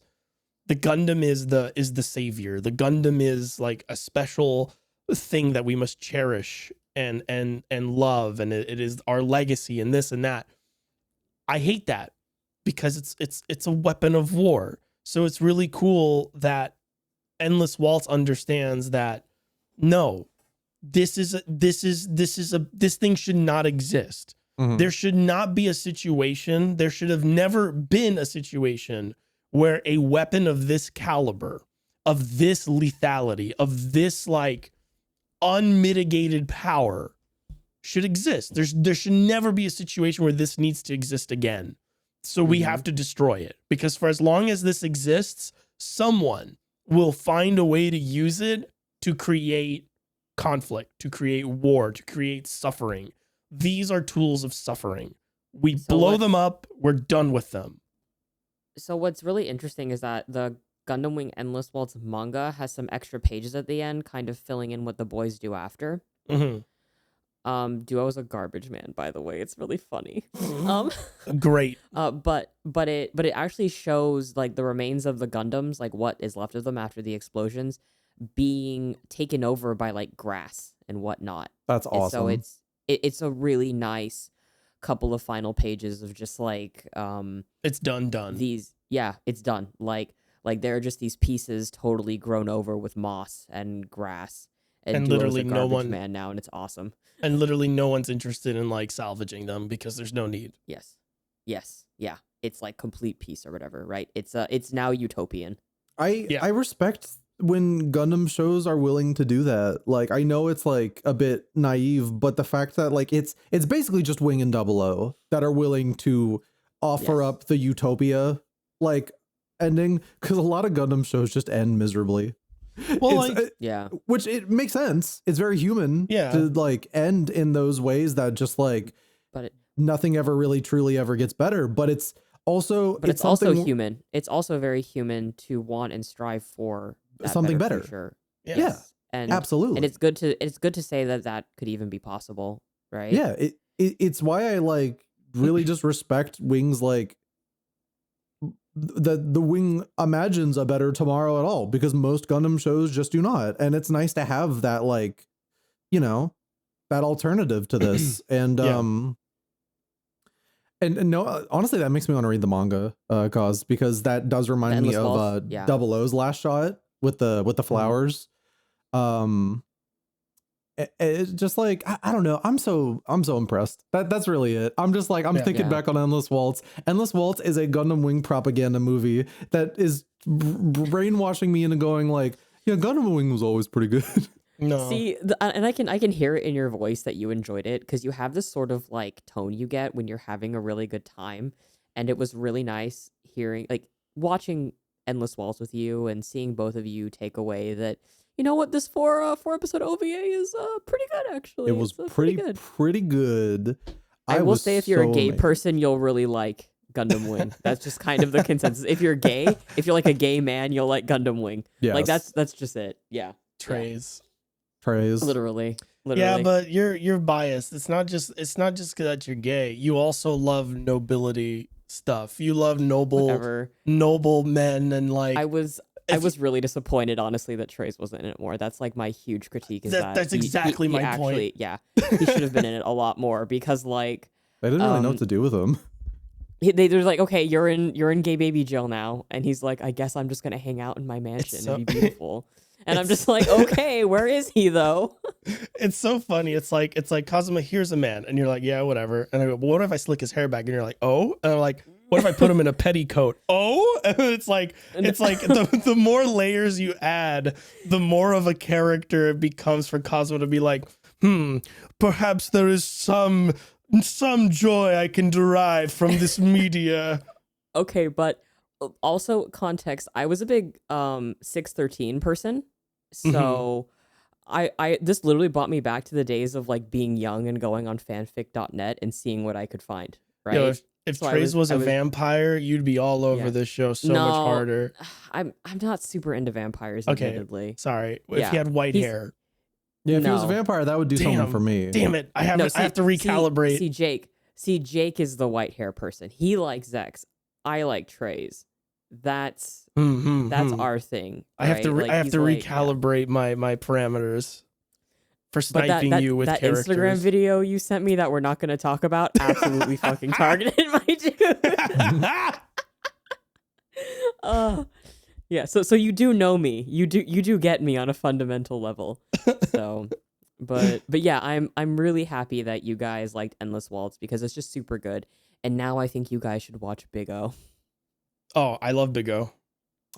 the savior. The Gundam is like a special thing that we must cherish and love, and it is our legacy and this and that. I hate that because it's a weapon of war. So it's really cool that Endless Waltz understands that no, this thing should not exist. There should not be a situation. There should have never been a situation where a weapon of this caliber, of this lethality, of this like unmitigated power should exist. There should never be a situation where this needs to exist again. So we have to destroy it, because for as long as this exists, someone will find a way to use it to create conflict, to create war, to create suffering. These are tools of suffering. We blow them up. We're done with them. So what's really interesting is that the Gundam Wing Endless Waltz manga has some extra pages at the end, kind of filling in what the boys do after. Duo is a garbage man, by the way. It's really funny. Great. But it actually shows like the remains of the Gundams, like what is left of them after the explosions, being taken over by like grass and whatnot. That's awesome. And so it's a really nice couple of final pages of just like it's done. It's done. Like there are just these pieces totally grown over with moss and grass. And literally no one man now, and it's awesome. And literally no one's interested in like salvaging them because there's no need. Yes. Yeah. It's like complete peace or whatever, right? It's now utopian. I respect when Gundam shows are willing to do that. Like I know it's like a bit naive, but the fact that like it's basically just Wing and 00 that are willing to offer up the utopia like ending, because a lot of Gundam shows just end miserably. Well, which it makes sense. It's very human to like end in those ways that just like, nothing ever really truly ever gets better. But it's also human. It's also very human to want and strive for something better. Sure. Yes. Yeah. And absolutely. And it's good to say that could even be possible, right? Yeah. It's why I like really just respect Wing's like the Wing imagines a better tomorrow at all, because most Gundam shows just do not. And it's nice to have that, like, you know, that alternative to this. And and no, honestly, that makes me want to read the manga because that does remind me of 00's last shot with the flowers. It's just like I don't know. I'm so impressed. That's really it. I'm just like I'm thinking back on Endless Waltz. Endless Waltz is a Gundam Wing propaganda movie that is brainwashing me into going like, yeah, Gundam Wing was always pretty good. No. See, and I can hear it in your voice that you enjoyed it because you have this sort of like tone you get when you're having a really good time, and it was really nice hearing like watching Endless Waltz with you and seeing both of you take away that you know what this four episode OVA is pretty good actually. It was It's, pretty good. pretty good. I will was say if you're a so gay amazed. person, you'll really like Gundam Wing. That's just kind of the consensus. If you're gay, if you're like a gay man, you'll like Gundam Wing. Yes. Like that's just it. Yeah. Trays. Praise. Literally. Yeah, but you're biased. It's not just that you're gay. You also love nobility stuff. You love Whatever. noble men and like I was really disappointed, honestly, that Trace wasn't in it more. That's like my huge critique. Is that's he exactly my actually, point. Yeah, he should have been in it a lot more because like They didn't really know what to do with him. they're like, okay, you're in gay baby jail now, and he's like, I guess I'm just gonna hang out in my mansion and be beautiful. And I'm just like, okay, where is he though? It's so funny. It's like Kazuma, here's a man, and you're like, yeah, whatever. And I go, but what if I slick his hair back? And you're like, oh, and I'm like, what if I put him in a petticoat? Oh, and it's like the more layers you add, the more of a character it becomes for Kazuma to be like, perhaps there is some joy I can derive from this media. Okay, but also context. I was a big 613 person, so I this literally brought me back to the days of like being young and going on fanfic.net and seeing what I could find. Right. Yo, if So Trace was a vampire, you'd be all over this show so much harder. I'm not super into vampires, Okay. Admittedly. Sorry, if Yeah. he had white hair. Yeah, if he was a No. vampire, that would do something for me. Damn it! I have to recalibrate. See, Jake is the white hair person. He likes Zex. I like Trey's. That's our thing. I have to right? Like, I have he's to like, recalibrate my parameters for But sniping you with that characters. Instagram video you sent me that we're not going to talk about absolutely fucking targeted my dude. Yeah, so you do know me. You do get me on a fundamental level. So, but yeah, I'm really happy that you guys liked Endless Waltz because it's just super good. And now I think you guys should watch Big O. Oh, I love Big O.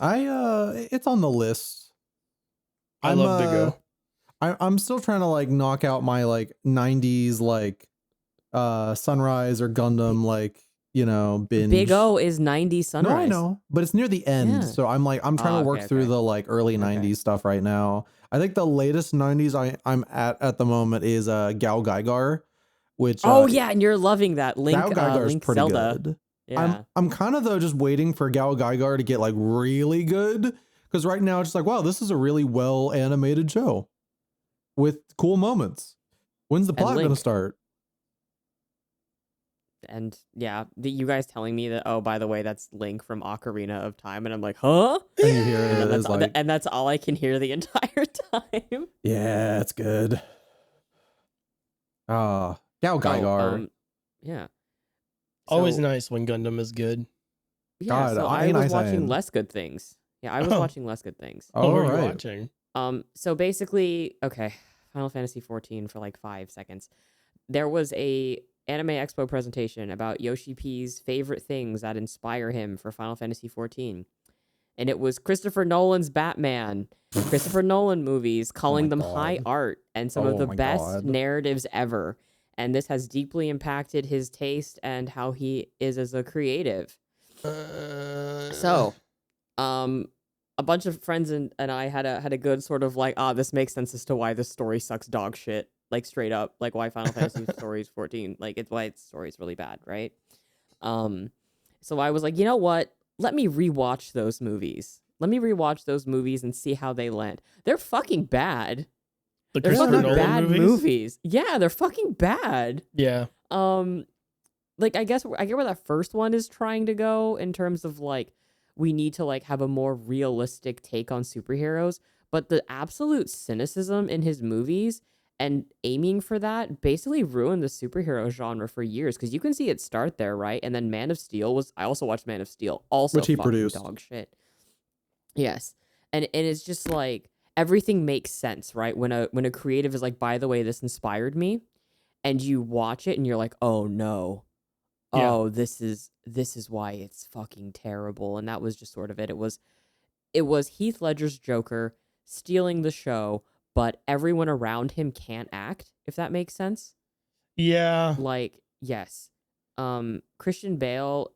It's on the list. I love Big O. I'm still trying to like knock out my like 90s like Sunrise or Gundam like, you know, binge. Big O is 90s Sunrise. No, I know, but it's near the end. Yeah. So I'm trying to work through the like early 90s stuff right now. I think the latest 90s I'm at the moment is Gal Gaigar, which yeah, and you're loving that Gal Gaigar is Link pretty Zelda. good. Yeah. I'm kind of though just waiting for Gal Gaigar to get like really good because right now it's just like, wow, this is a really well animated show with cool moments. When's the plot going to start? And yeah, you guys telling me that, oh, by the way, that's Link from Ocarina of Time, and I'm like, huh? And you hear it, and that's all I can hear the entire time. Yeah, it's good. Gal Gaigar. Yeah. Always So- nice when Gundam is good. Yeah, God, so I ain't was I watching saying. less good things. Yeah, I was Oh. watching less good things. What were you right. watching? So basically, okay, Final Fantasy 14 for like 5 seconds. There was a Anime Expo presentation about Yoshi P's favorite things that inspire him for Final Fantasy 14. And it was Christopher Nolan's Batman, Christopher Nolan movies, calling them high God. art and some of Oh the my best God. narratives ever. And this has deeply impacted his taste and how he is as a creative. So, a bunch of friends and I had a good sort of like, this makes sense as to why this story sucks dog shit. Like straight up, like why Final Fantasy story is 14. Like it's why its story is really bad, right? So I was like, you know what? Let me rewatch those movies. Let me rewatch those movies and see how they land. They're fucking bad. The They're Christopher fucking Nolan bad movies? Yeah, they're fucking bad. Yeah. Like I get where that first one is trying to go in terms of like we need to like have a more realistic take on superheroes, but the absolute cynicism in his movies and aiming for that basically ruined the superhero genre for years because you can see it start there, right? And then Man of Steel was I also watched Man of Steel, also Which he fucking produced. dog shit. Yes. And it's just like everything makes sense, right? When a creative is like, by the way, this inspired me, and you watch it and you're like, oh no. Yeah. Oh, this is why it's fucking terrible. And that was just sort of it. It was Heath Ledger's Joker stealing the show, but everyone around him can't act, if that makes sense. Yeah. Like, yes. Christian Bale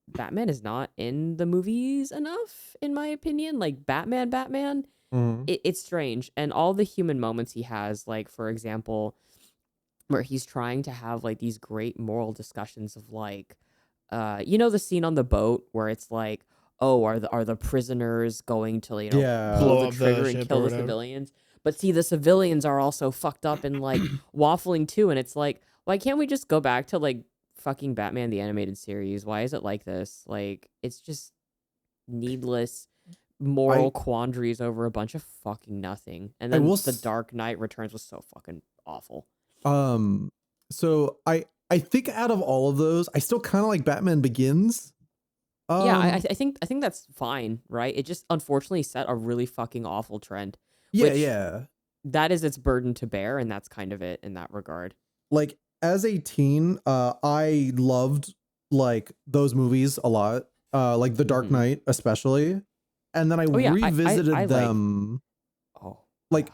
Batman is not in the movies enough, in my opinion. Like Batman, Mhm. it's strange. And all the human moments he has, like, for example, where he's trying to have like these great moral discussions of like, the scene on the boat where it's like, oh, are the prisoners going to, Yeah. pull Blow the up the trigger and ship kill or the whatever. civilians? But see, the civilians are also fucked up and like waffling too, and it's like, why can't we just go back to like fucking Batman the animated series? Why is it like this? Like, it's just needless moral quandaries over a bunch of fucking nothing. And I then will the s- Dark Knight Returns was so fucking awful. So I think out of all of those, I still kind of like Batman Begins. Yeah, I think that's fine, right? It just unfortunately set a really fucking awful trend. Yeah, which yeah. That is its burden to bear, and that's kind of it in that regard. Like as a teen, I loved like those movies a lot. Like The Dark Mhm. Knight, especially. And then I Oh, yeah, revisited I them. Oh, Like, yeah.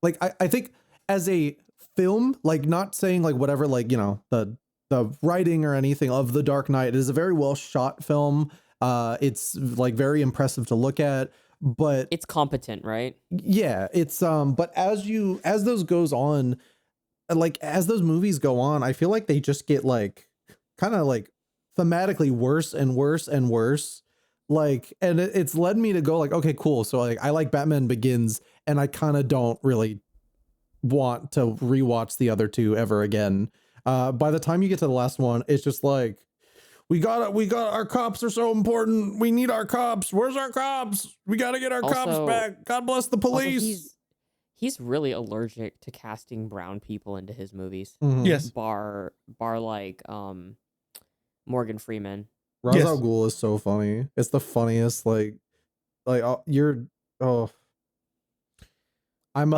like I think as a film, like not saying like whatever, like, the writing or anything of The Dark Knight, it is a very well shot film. It's like very impressive to look at, but It's competent, right? yeah, it's but as those goes on, like as those movies go on, I feel like they just get like kind of like thematically worse and worse and worse. Like, and it's led me to go like, okay, cool. So like I like Batman Begins, and I kind of don't really want to rewatch the other two ever again. By the time you get to the last one, it's just like, we got our cops are so important. We need our cops. Where's our cops? We got to get our cops Also- back. God bless the Also, police. he's really allergic to casting brown people into his movies. Mhm. Yes. Bar like Morgan Freeman. Ra's Yes. al Ghul is so funny. It's the funniest. Like I'm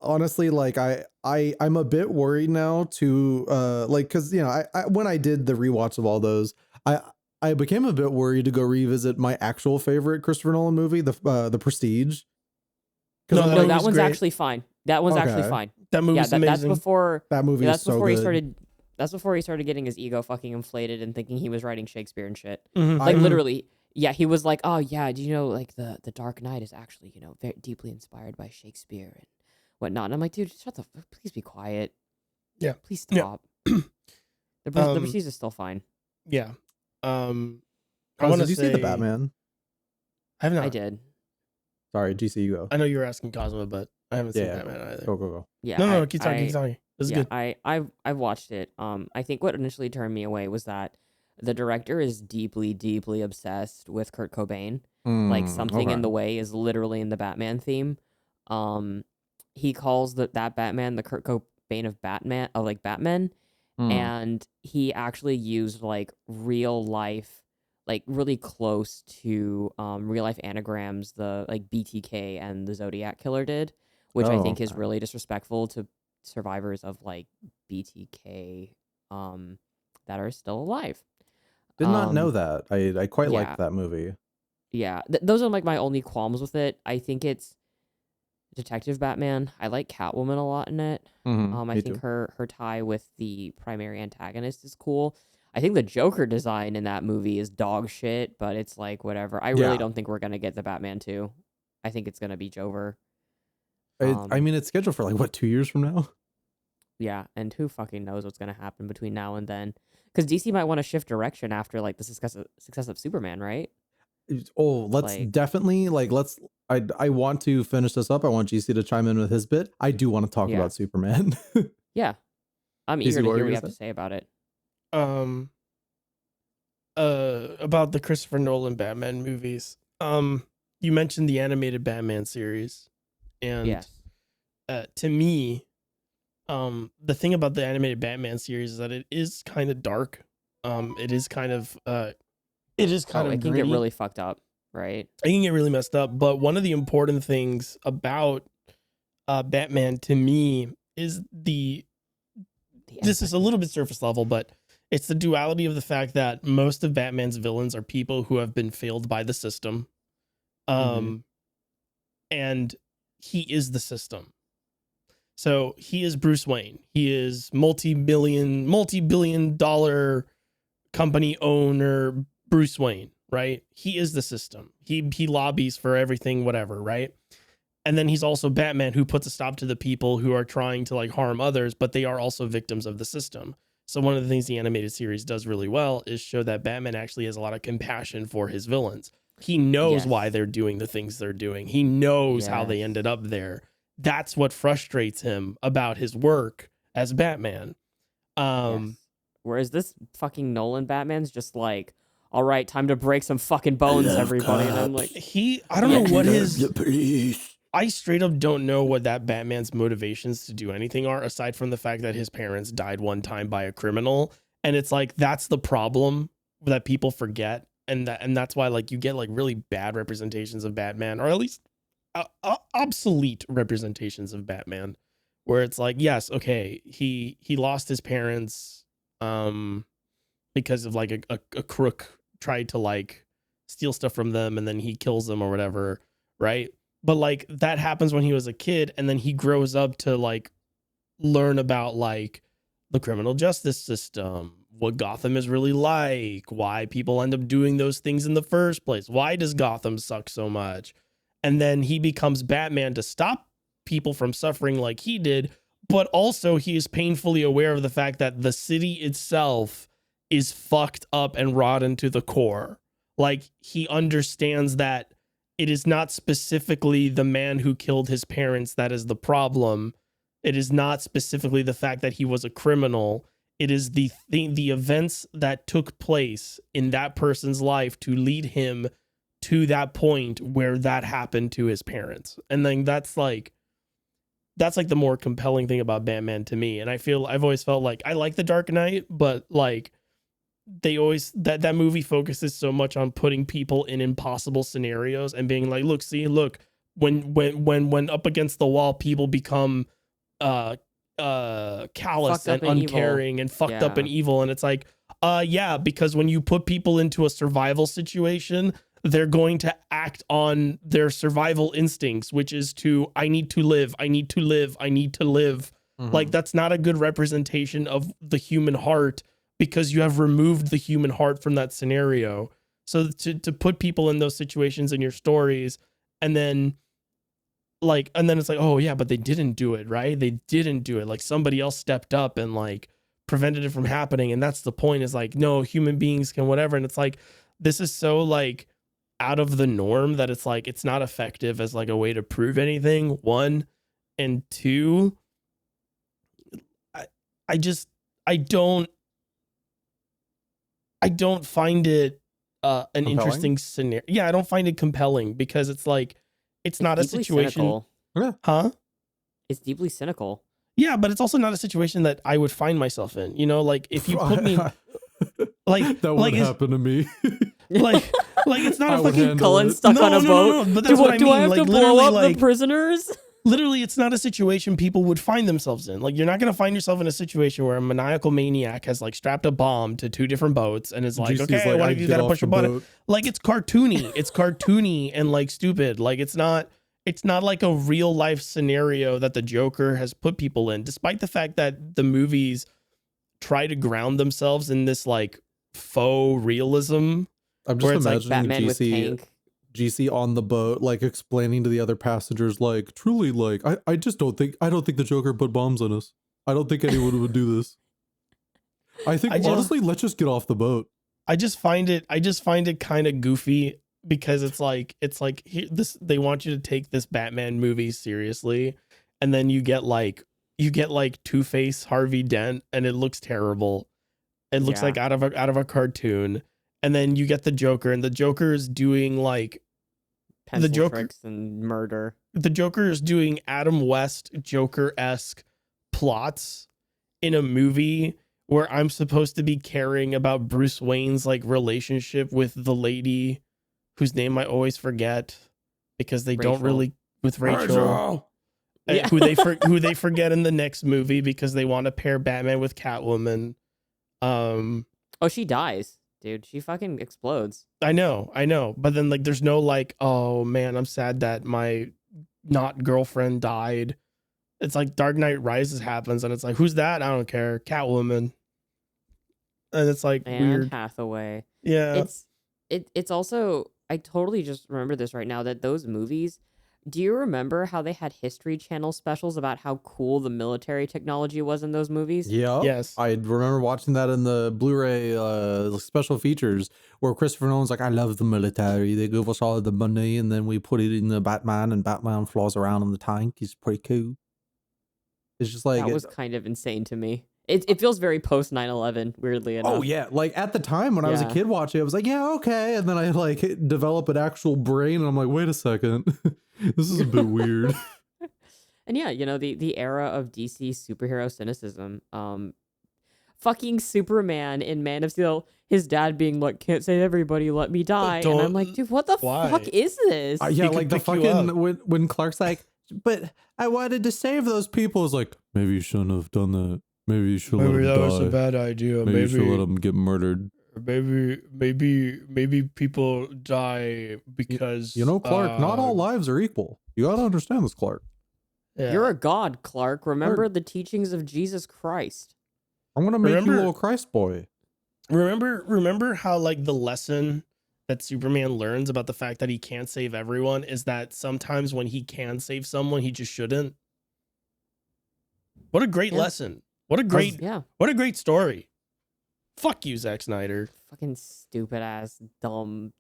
honestly, like I'm a bit worried now to like, because I when I did the rewatch of all those, I became a bit worried to go revisit my actual favorite Christopher Nolan movie, the Prestige. No, I'm that No, movie's that one's great. actually fine. That one's actually Okay. fine. That movie's That's amazing. before that movie that's is so before good. he started. That's before he started getting his ego fucking inflated and thinking he was writing Shakespeare and shit. Mhm. Like I'm- literally, yeah, he was like, "Oh yeah, do you know like the Dark Knight is actually very deeply inspired by Shakespeare and whatnot." And I'm like, dude, please be quiet. Yeah. Please Yeah. stop. The Prestige is still fine. Yeah. I Ross, want to did you see the Batman? I have not. I did. Sorry, GC, you go. I know you were asking Cosmo, but I haven't seen Yeah. Batman either. Go. Yeah. No, keep talking. Keep talking. This is yeah, good. I've watched it. I think what initially turned me away was that the director is deeply, deeply obsessed with Kurt Cobain. Like something in the way is literally in the Batman theme. He calls that Batman the Kurt Cobain of Batman, of like Batman, and he actually used like real life, like really close to real life anagrams the like BTK and the Zodiac Killer did, which I think is really disrespectful to survivors of like BTK that are still alive. Did not know that. I quite yeah. liked that movie. Yeah, those are like my only qualms with it. I think it's Detective Batman. I like Catwoman a lot in it. I think her tie with the primary antagonist is cool. I think the Joker design in that movie is dog shit, but it's like whatever. I really don't think we're gonna get the Batman 2. I think it's gonna be Jover. I mean, it's scheduled for like what, 2 years from now? Yeah, and who fucking knows what's gonna happen between now and then? Because DC might want to shift direction after like the success of Superman, right? Oh, let's Like- definitely let's. I want to finish this up. I want GC to chime in with his bit. I do want to talk Yeah. about Superman. Yeah, I'm DC, eager to what were hear you what you gonna have to say? say about it. About the Christopher Nolan Batman movies. You mentioned the animated Batman series, and Yes. to me, the thing about the animated Batman series is that it is kind of dark. It is kind of It can get gritty. really fucked up, right? It can get really messed up. But one of the important things about Batman to me is this is a little bit surface level, but it's the duality of the fact that most of Batman's villains are people who have been failed by the system. Mhm. and he is the system. So he is Bruce Wayne. He is multi-billion dollar company owner Bruce Wayne, right? He is the system. He lobbies for everything, whatever, right? And then he's also Batman, who puts a stop to the people who are trying to like harm others, but they are also victims of the system. So one of the things the animated series does really well is show that Batman actually has a lot of compassion for his villains. He knows why they're doing the things they're doing. He knows how they ended up there. That's what frustrates him about his work as Batman. Whereas this fucking Nolan Batman's just like, all right, time to break some fucking bones, everybody. And I'm like, I don't know what I straight up don't know what that Batman's motivations to do anything are, aside from the fact that his parents died one time by a criminal. And it's like, that's the problem that people forget. And that's why like you get like really bad representations of Batman, or at least obsolete representations of Batman, where it's like, yes, okay, he lost his parents because of like a crook tried to like steal stuff from them, and then he kills them or whatever, right? But like that happens when he was a kid, and then he grows up to like learn about like the criminal justice system, what Gotham is really like, why people end up doing those things in the first place, why does Gotham suck so much? And then he becomes Batman to stop people from suffering like he did, but also he is painfully aware of the fact that the city itself is fucked up and rotten to the core. Like he understands that it is not specifically the man who killed his parents that is the problem. It is not specifically the fact that he was a criminal. It is the events that took place in that person's life to lead him to that point where that happened to his parents. And then that's like the more compelling thing about Batman to me. And I've always felt like I like The Dark Knight, but like they always that movie focuses so much on putting people in impossible scenarios and being like, look, when up against the wall, people become callous and uncaring and fucked up and evil. And it's like, because when you put people into a survival situation, they're going to act on their survival instincts, which is I need to live. Mm-hmm. Like, that's not a good representation of the human heart, because you have removed the human heart from that scenario. So to put people in those situations in your stories, and then it's like, oh yeah, but they didn't do it, right? They didn't do it. Like somebody else stepped up and like prevented it from happening. And that's the point, is like, no, human beings can whatever. And it's like, this is so like out of the norm that it's like, it's not effective as like a way to prove anything, one. And two, I don't find it an compelling? Interesting scenario. Yeah, I don't find it compelling, because it's like, it's not a situation. Cynical. Huh? It's deeply cynical. Yeah, but it's also not a situation that I would find myself in. You know, like if you put me like that would happen to me. like it's not a fucking Cullen stuck on a boat. No, but that's what I mean. Do I have like, to blow up the prisoners? Literally, it's not a situation people would find themselves in. Like, you're not going to find yourself in a situation where a maniacal maniac has like strapped a bomb to two different boats and is like, GC's okay, like, why do you got to push a button? Like, it's cartoony. It's cartoony and like stupid. Like, it's not like a real life scenario that the Joker has put people in, despite the fact that the movies try to ground themselves in this like faux realism. I'm just imagining like Batman with tank. GC on the boat, like explaining to the other passengers, like, truly, like, I don't think the Joker put bombs on us. I don't think anyone would do this. I think honestly, let's just get off the boat. I just find it kind of goofy, because it's like they want you to take this Batman movie seriously, and then you get like Two-Face Harvey Dent, and it looks terrible. It looks like out of a cartoon. And then you get the Joker, and the Joker is doing like pencil tricks and murder. The Joker is doing Adam West Joker-esque plots in a movie where I'm supposed to be caring about Bruce Wayne's like relationship with the lady whose name I always forget, because they don't really, with Rachel. Who they forget in the next movie because they want to pair Batman with Catwoman. Oh, she dies. Dude, she fucking explodes. I know. But then like there's no like, oh man, I'm sad that my not girlfriend died. It's like Dark Knight Rises happens, and it's like, who's that? I don't care. Catwoman. And it's like Anne weird. Hathaway. Yeah. It's also, I totally just remember this right now, that those movies, do you remember how they had History Channel specials about how cool the military technology was in those movies? Yeah. Yes. I remember watching that in the Blu-ray special features where Christopher Nolan's like, I love the military. They give us all the money and then we put it in the Batman and Batman flies around in the tank. He's pretty cool. It's just like... That was kind of insane to me. It feels very post 9/11, weirdly enough. Oh yeah, like at the time when I was a Yeah. kid watching it, I was like, yeah, okay. And then I like develop an actual brain and I'm like, wait a second. This is a bit weird. And yeah, you know, the era of DC superhero cynicism. Fucking Superman in Man of Steel, his dad being like, can't save everybody, let me die. And I'm like, dude, what the Why? fuck is this? Yeah, could like the pick you fucking up. when Clark's like, but I wanted to save those people. It's like, maybe you shouldn't have done that. Maybe you should let Maybe them that die. was a bad idea. Maybe you should let them get murdered. Maybe people die because You know, Clark, not all lives are equal. You gotta understand this, Clark. Yeah. You're a god, Clark. Remember the teachings of Jesus Christ. I'm gonna make you a Remember- little Christ boy. Remember how like the lesson that Superman learns about the fact that he can't save everyone is that sometimes when he can save someone, he just shouldn't. What a great Yeah. lesson. What a great story. Fuck you, Zack Snyder. Fucking stupid ass, dumb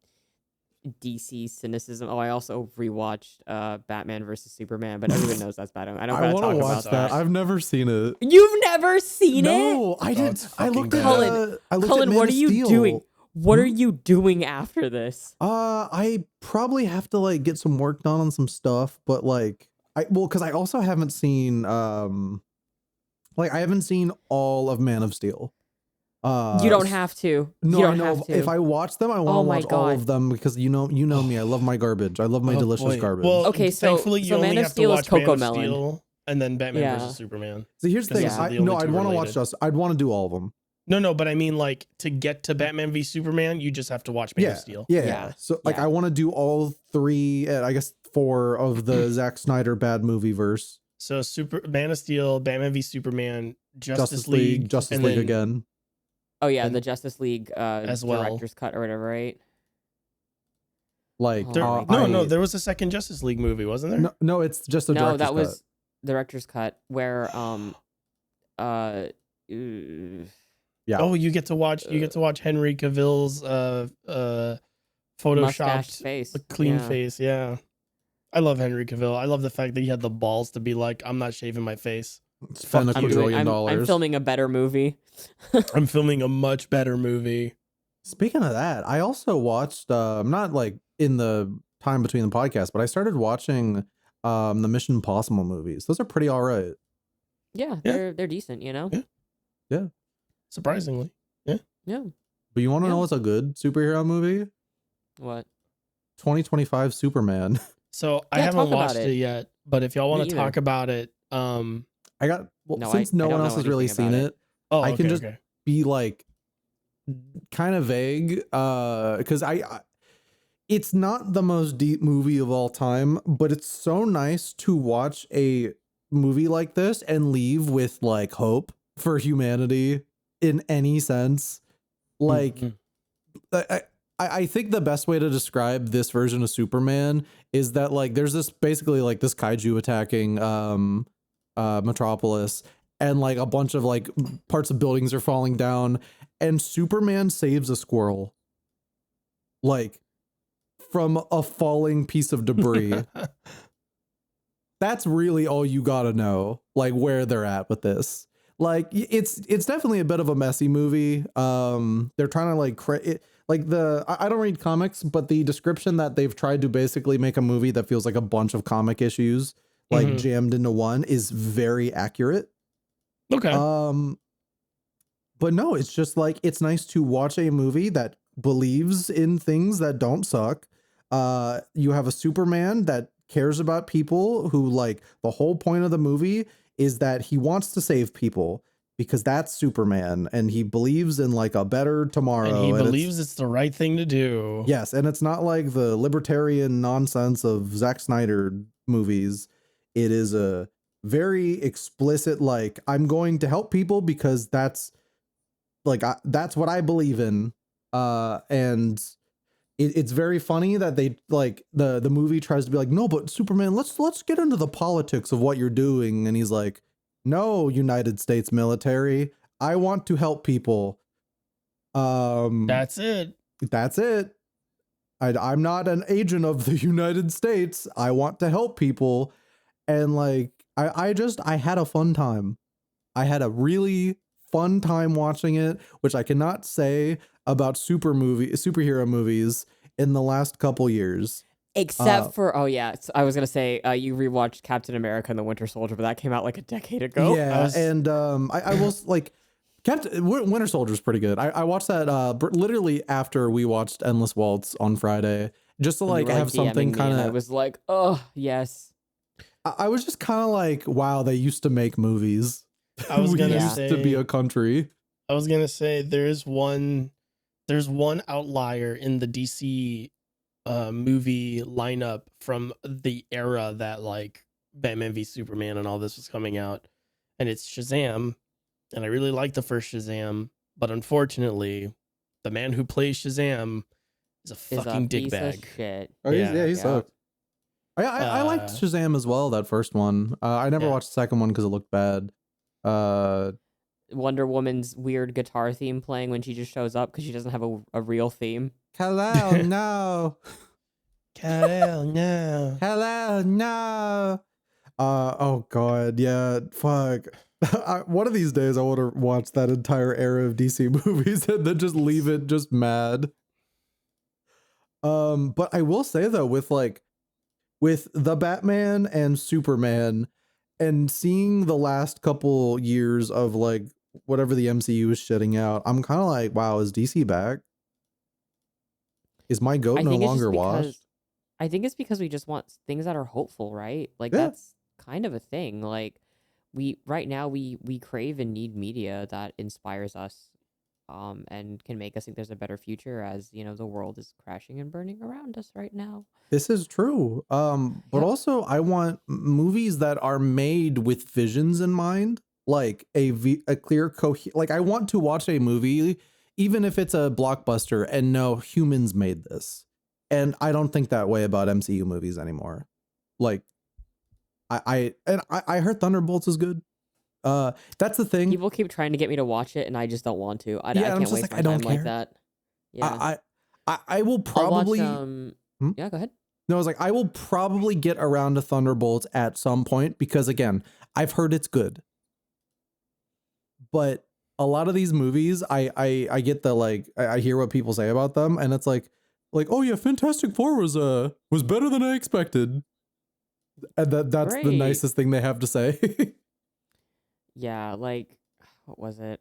DC cynicism. Oh, I also rewatched Batman versus Superman, but everyone knows that's bad. I don't I gotta want talk to watch about that. I've never seen it. You've never seen it? No, I didn't. it's I fucking looked bad. at Cullen, I looked Cullen, at what Man are of you Steel. doing? What are you doing after this? I probably have to like get some work done on some stuff, but like because I also haven't seen like I haven't seen all of Man of Steel. You don't have to. No, you I don't know. have to. If I watch them, I want Oh to my watch all God. of them because you know me. I love my garbage. I love my Oh, delicious boy. garbage. Well, Okay, so- thankfully you so Man only of have Steel to is watch Man Coco of Melon. Steel and then Batman Yeah. versus Superman. See, here's the thing. those are the No, only I'd two want to watch related. just. I'd want to do all of them. No, but I mean like to get to Batman v Superman, you just have to watch Man of Steel. Yeah. Yeah. So like Yeah. I want to do all 3, I guess 4 of the Zack Snyder bad movie verse. So Man of Steel, Batman v Superman, Justice League, Justice and League then- again. Oh yeah, And- the Justice League as well. director's cut or whatever, right? Like Oh There, my no, God. there was a second Justice League movie, wasn't there? no, it's just a No, director's that cut. was director's cut where Yeah. Oh, you get to watch Henry Cavill's mustache photoshopped face. clean Yeah. face. Yeah. I love Henry Cavill. I love the fact that he had the balls to be like, I'm not shaving my face. Spend a Fuck you. quadrillion I'm dollars. filming a better movie. I'm filming a much better movie. Speaking of that, I also watched not like in the time between the podcasts, but I started watching the Mission Impossible movies. Those are pretty all right. Yeah, Yeah. they're decent, you know? Yeah. Surprisingly. Yeah. But you want to Yeah. know what's a good superhero movie? What? 2025 Superman. So I Yeah, haven't talk about watched it. it yet, but if y'all want Me to either. talk about it, I got No, since I no don't one know else has really anything seen about it, oh, I can okay, just- okay. be like kind of vague because I it's not the most deep movie of all time, but it's so nice to watch a movie like this and leave with like hope for humanity in any sense. Like Mhm. I think the best way to describe this version of Superman is that like there's this basically like this kaiju attacking Metropolis, and like a bunch of like parts of buildings are falling down, and Superman saves a squirrel like from a falling piece of debris. That's really all you gotta know, like where they're at with this. Like it's definitely a bit of a messy movie. They're trying to like I don't read comics, but the description that they've tried to basically make a movie that feels like a bunch of comic issues like Mhm. jammed into one is very accurate. Okay. But no, it's just like it's nice to watch a movie that believes in things that don't suck. You have a Superman that cares about people who like the whole point of the movie is that he wants to save people because that's Superman and he believes in like a better tomorrow. and he it's- believes it's the right thing to do. yes, and it's not like the libertarian nonsense of Zack Snyder movies, it is a very explicit, like, I'm going to help people because that's like that's what I believe in. And it's very funny that they like the movie tries to be like, no, but Superman, let's get into the politics of what you're doing, and he's like, no, United States military, I want to help people. That's it. That's it. I'm not an agent of the United States. I want to help people. And like, I had a fun time. I had a really fun time watching it, which I cannot say about superhero movies in the last couple years. Except for, oh yeah, I was gonna say you rewatched Captain America and the Winter Soldier, but that came out like a decade ago. Yeah, and I was like, Winter Soldier is pretty good. I watched that literally after we watched Endless Waltz on Friday, just to like have something kind of. I was like, oh yes. I was just kind of like, wow, they used to make movies. I was gonna used say to be a country. I was gonna say there's one outlier in the DC movie lineup from the era that like Batman v Superman and all this was coming out, and it's Shazam. And I really like the first Shazam, but unfortunately, the man who plays Shazam is a fucking dickbag. Shit. Oh, he sucked. I liked Shazam as well, that first one. I never watched the second one because it looked bad. Wonder Woman's weird guitar theme playing when she just shows up because she doesn't have a real theme. Hello, no. Hello, no. Hello, no. Oh god, yeah, fuck. One of these days I want to watch that entire era of DC movies and then just leave it just mad. But I will say though, with the Batman and Superman and seeing the last couple years of like whatever the MCU is shitting out, I'm kind of like, wow, is DC back? Is my goat no longer washed? I think it's because we just want things that are hopeful, right? Like that's kind of a thing. Like right now we crave and need media that inspires us, and can make us think there's a better future, as you know the world is crashing and burning around us right now. This is true. But also I want movies that are made with visions in mind, like a clear like I want to watch a movie even if it's a blockbuster and know humans made this. And I don't think that way about MCU movies anymore. Like I heard Thunderbolts is good. That's the thing. People keep trying to get me to watch it and I just don't want to. I can't waste my time like that. Yeah. I will probably yeah, go ahead. No, I was like, I will probably get around to Thunderbolts at some point because again, I've heard it's good. But a lot of these movies, I get the like I hear what people say about them, and it's like, oh yeah, Fantastic Four was better than I expected. And that's Great. The nicest thing they have to say. Yeah, like what was it?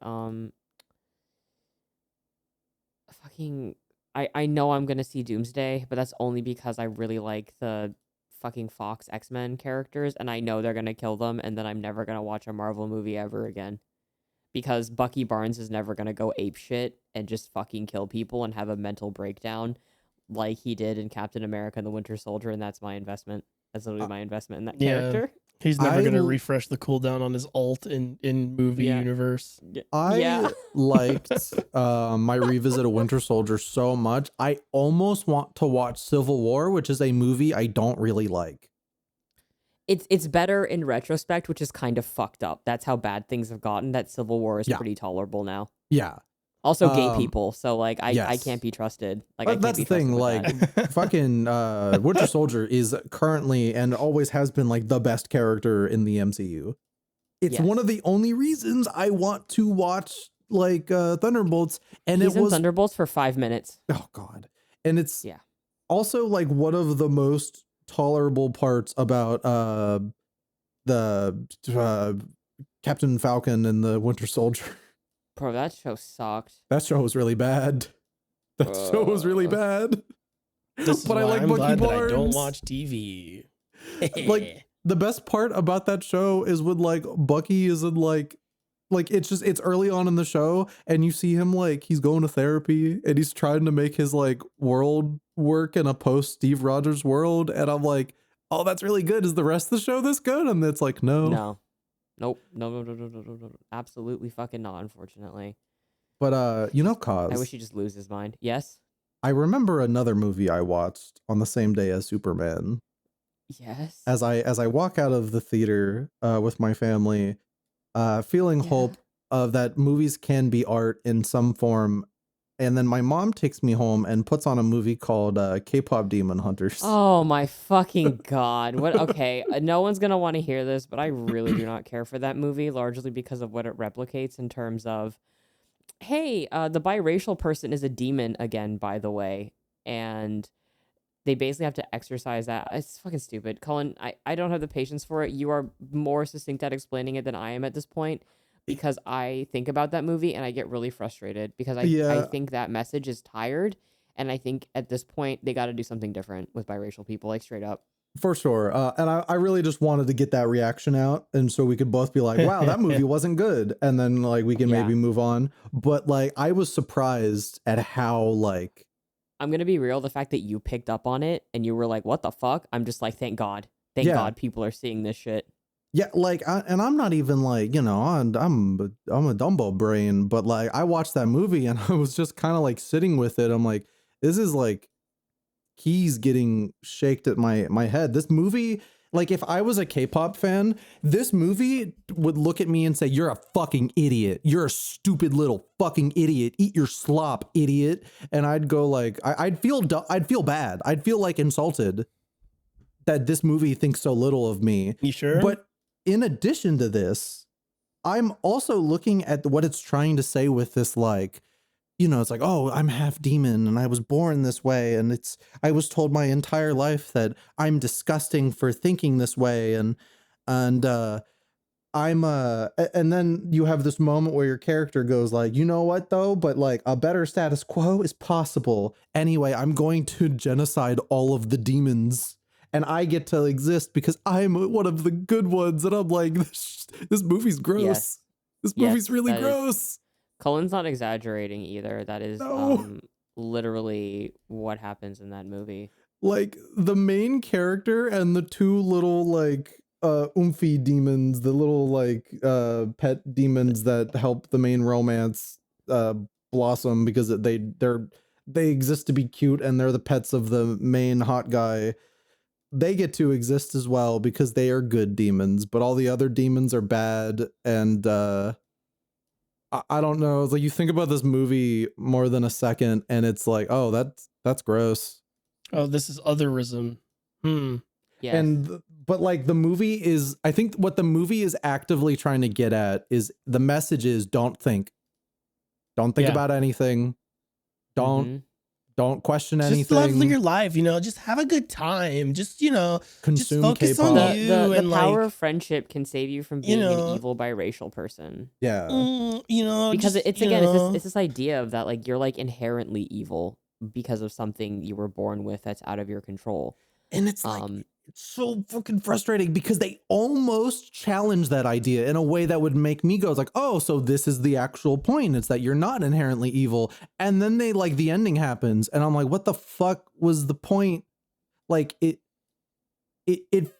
Fucking I know I'm gonna see Doomsday, but that's only because I really like the fucking Fox X-Men characters, and I know they're gonna kill them, and then I'm never gonna watch a Marvel movie ever again. Because Bucky Barnes is never gonna go ape shit and just fucking kill people and have a mental breakdown like he did in Captain America and the Winter Soldier, and that's my investment. That's literally my investment in that character. He's never going to refresh the cooldown on his ult in movie universe. I liked my revisit of Winter Soldier so much. I almost want to watch Civil War, which is a movie I don't really like. It's better in retrospect, which is kind of fucked up. That's how bad things have gotten, that Civil War is pretty tolerable now. Yeah. Also gay people, so like I can't be trusted. Like I can't that's be the thing. Like fucking Winter Soldier is currently and always has been like the best character in the MCU. It's one of the only reasons I want to watch like Thunderbolts. And He's in Thunderbolts for 5 minutes. Oh god. And it's also like one of the most tolerable parts about the Captain Falcon and the Winter Soldier. Bro, that show sucked. That show was really bad. That show was really bad. But I like Bucky Barnes. I don't watch TV. Like the best part about that show is when like Bucky is in like it's early on in the show and you see him like he's going to therapy and he's trying to make his like world work in a post Steve Rogers world, and I'm like, oh, that's really good. Is the rest of the show this good? And it's like, no. No. Nope. No. Absolutely fucking not, unfortunately. But Cause. I wish he'd just lose his mind. Yes? I remember another movie I watched on the same day as Superman. Yes. As I walk out of the theater with my family, feeling hope of that movies can be art in some form. And then my mom takes me home and puts on a movie called K-pop Demon Hunters. Oh my fucking god. What? Okay, no one's going to want to hear this, but I really do not care for that movie, largely because of what it replicates in terms of, hey, the biracial person is a demon again, by the way. And they basically have to exercise that. It's fucking stupid. Cullen, I don't have the patience for it. You are more succinct at explaining it than I am at this point, because I think about that movie and I get really frustrated because I think that message is tired. And I think at this point, they got to do something different with biracial people, like straight up. For sure. And I really just wanted to get that reaction out. And so we could both be like, wow, that movie wasn't good. And then like we can maybe move on. But like, I was surprised at how like. I'm going to be real. The fact that you picked up on it and you were like, what the fuck? I'm just like, thank God. Thank God people are seeing this shit. Yeah, like, and I'm not even like, I'm a Dumbo brain, but like, I watched that movie and I was just kind of like sitting with it. I'm like, this is like keys getting shaked at my head. This movie, like, if I was a K-pop fan, this movie would look at me and say, "You're a fucking idiot. You're a stupid little fucking idiot. Eat your slop, idiot." And I'd go like, I'd feel bad. I'd feel like insulted that this movie thinks so little of me. You sure? But in addition to this, I'm also looking at what it's trying to say with this, like, it's like, oh, I'm half demon and I was born this way. And I was told my entire life that I'm disgusting for thinking this way. And and then you have this moment where your character goes like, you know what though? But like a better status quo is possible. Anyway, I'm going to genocide all of the demons. And I get to exist because I'm one of the good ones. And I'm like, this movie's gross. Yes. This movie's really gross. Cullen's not exaggerating either. That is literally what happens in that movie. Like the main character and the two little like oomphy demons, the little like pet demons that help the main romance blossom because they exist to be cute and they're the pets of the main hot guy. They get to exist as well because they are good demons, but all the other demons are bad. And I don't know. It's like you think about this movie more than a second and it's like, oh, that's gross. Oh, this is otherism. Yes. But like the movie is, I think what the movie is actively trying to get at is the message is don't think about anything. Don't question anything. Just love your life, just have a good time. Just, consume just focus K-pop. on you. The power of friendship can save you from being an evil biracial person. Yeah. Because just, it's this idea of that, like, you're like inherently evil because of something you were born with that's out of your control. And it's like, it's so fucking frustrating because they almost challenge that idea in a way that would make me go like, oh, so this is the actual point. It's that you're not inherently evil. And then the ending happens and I'm like, what the fuck was the point? Like it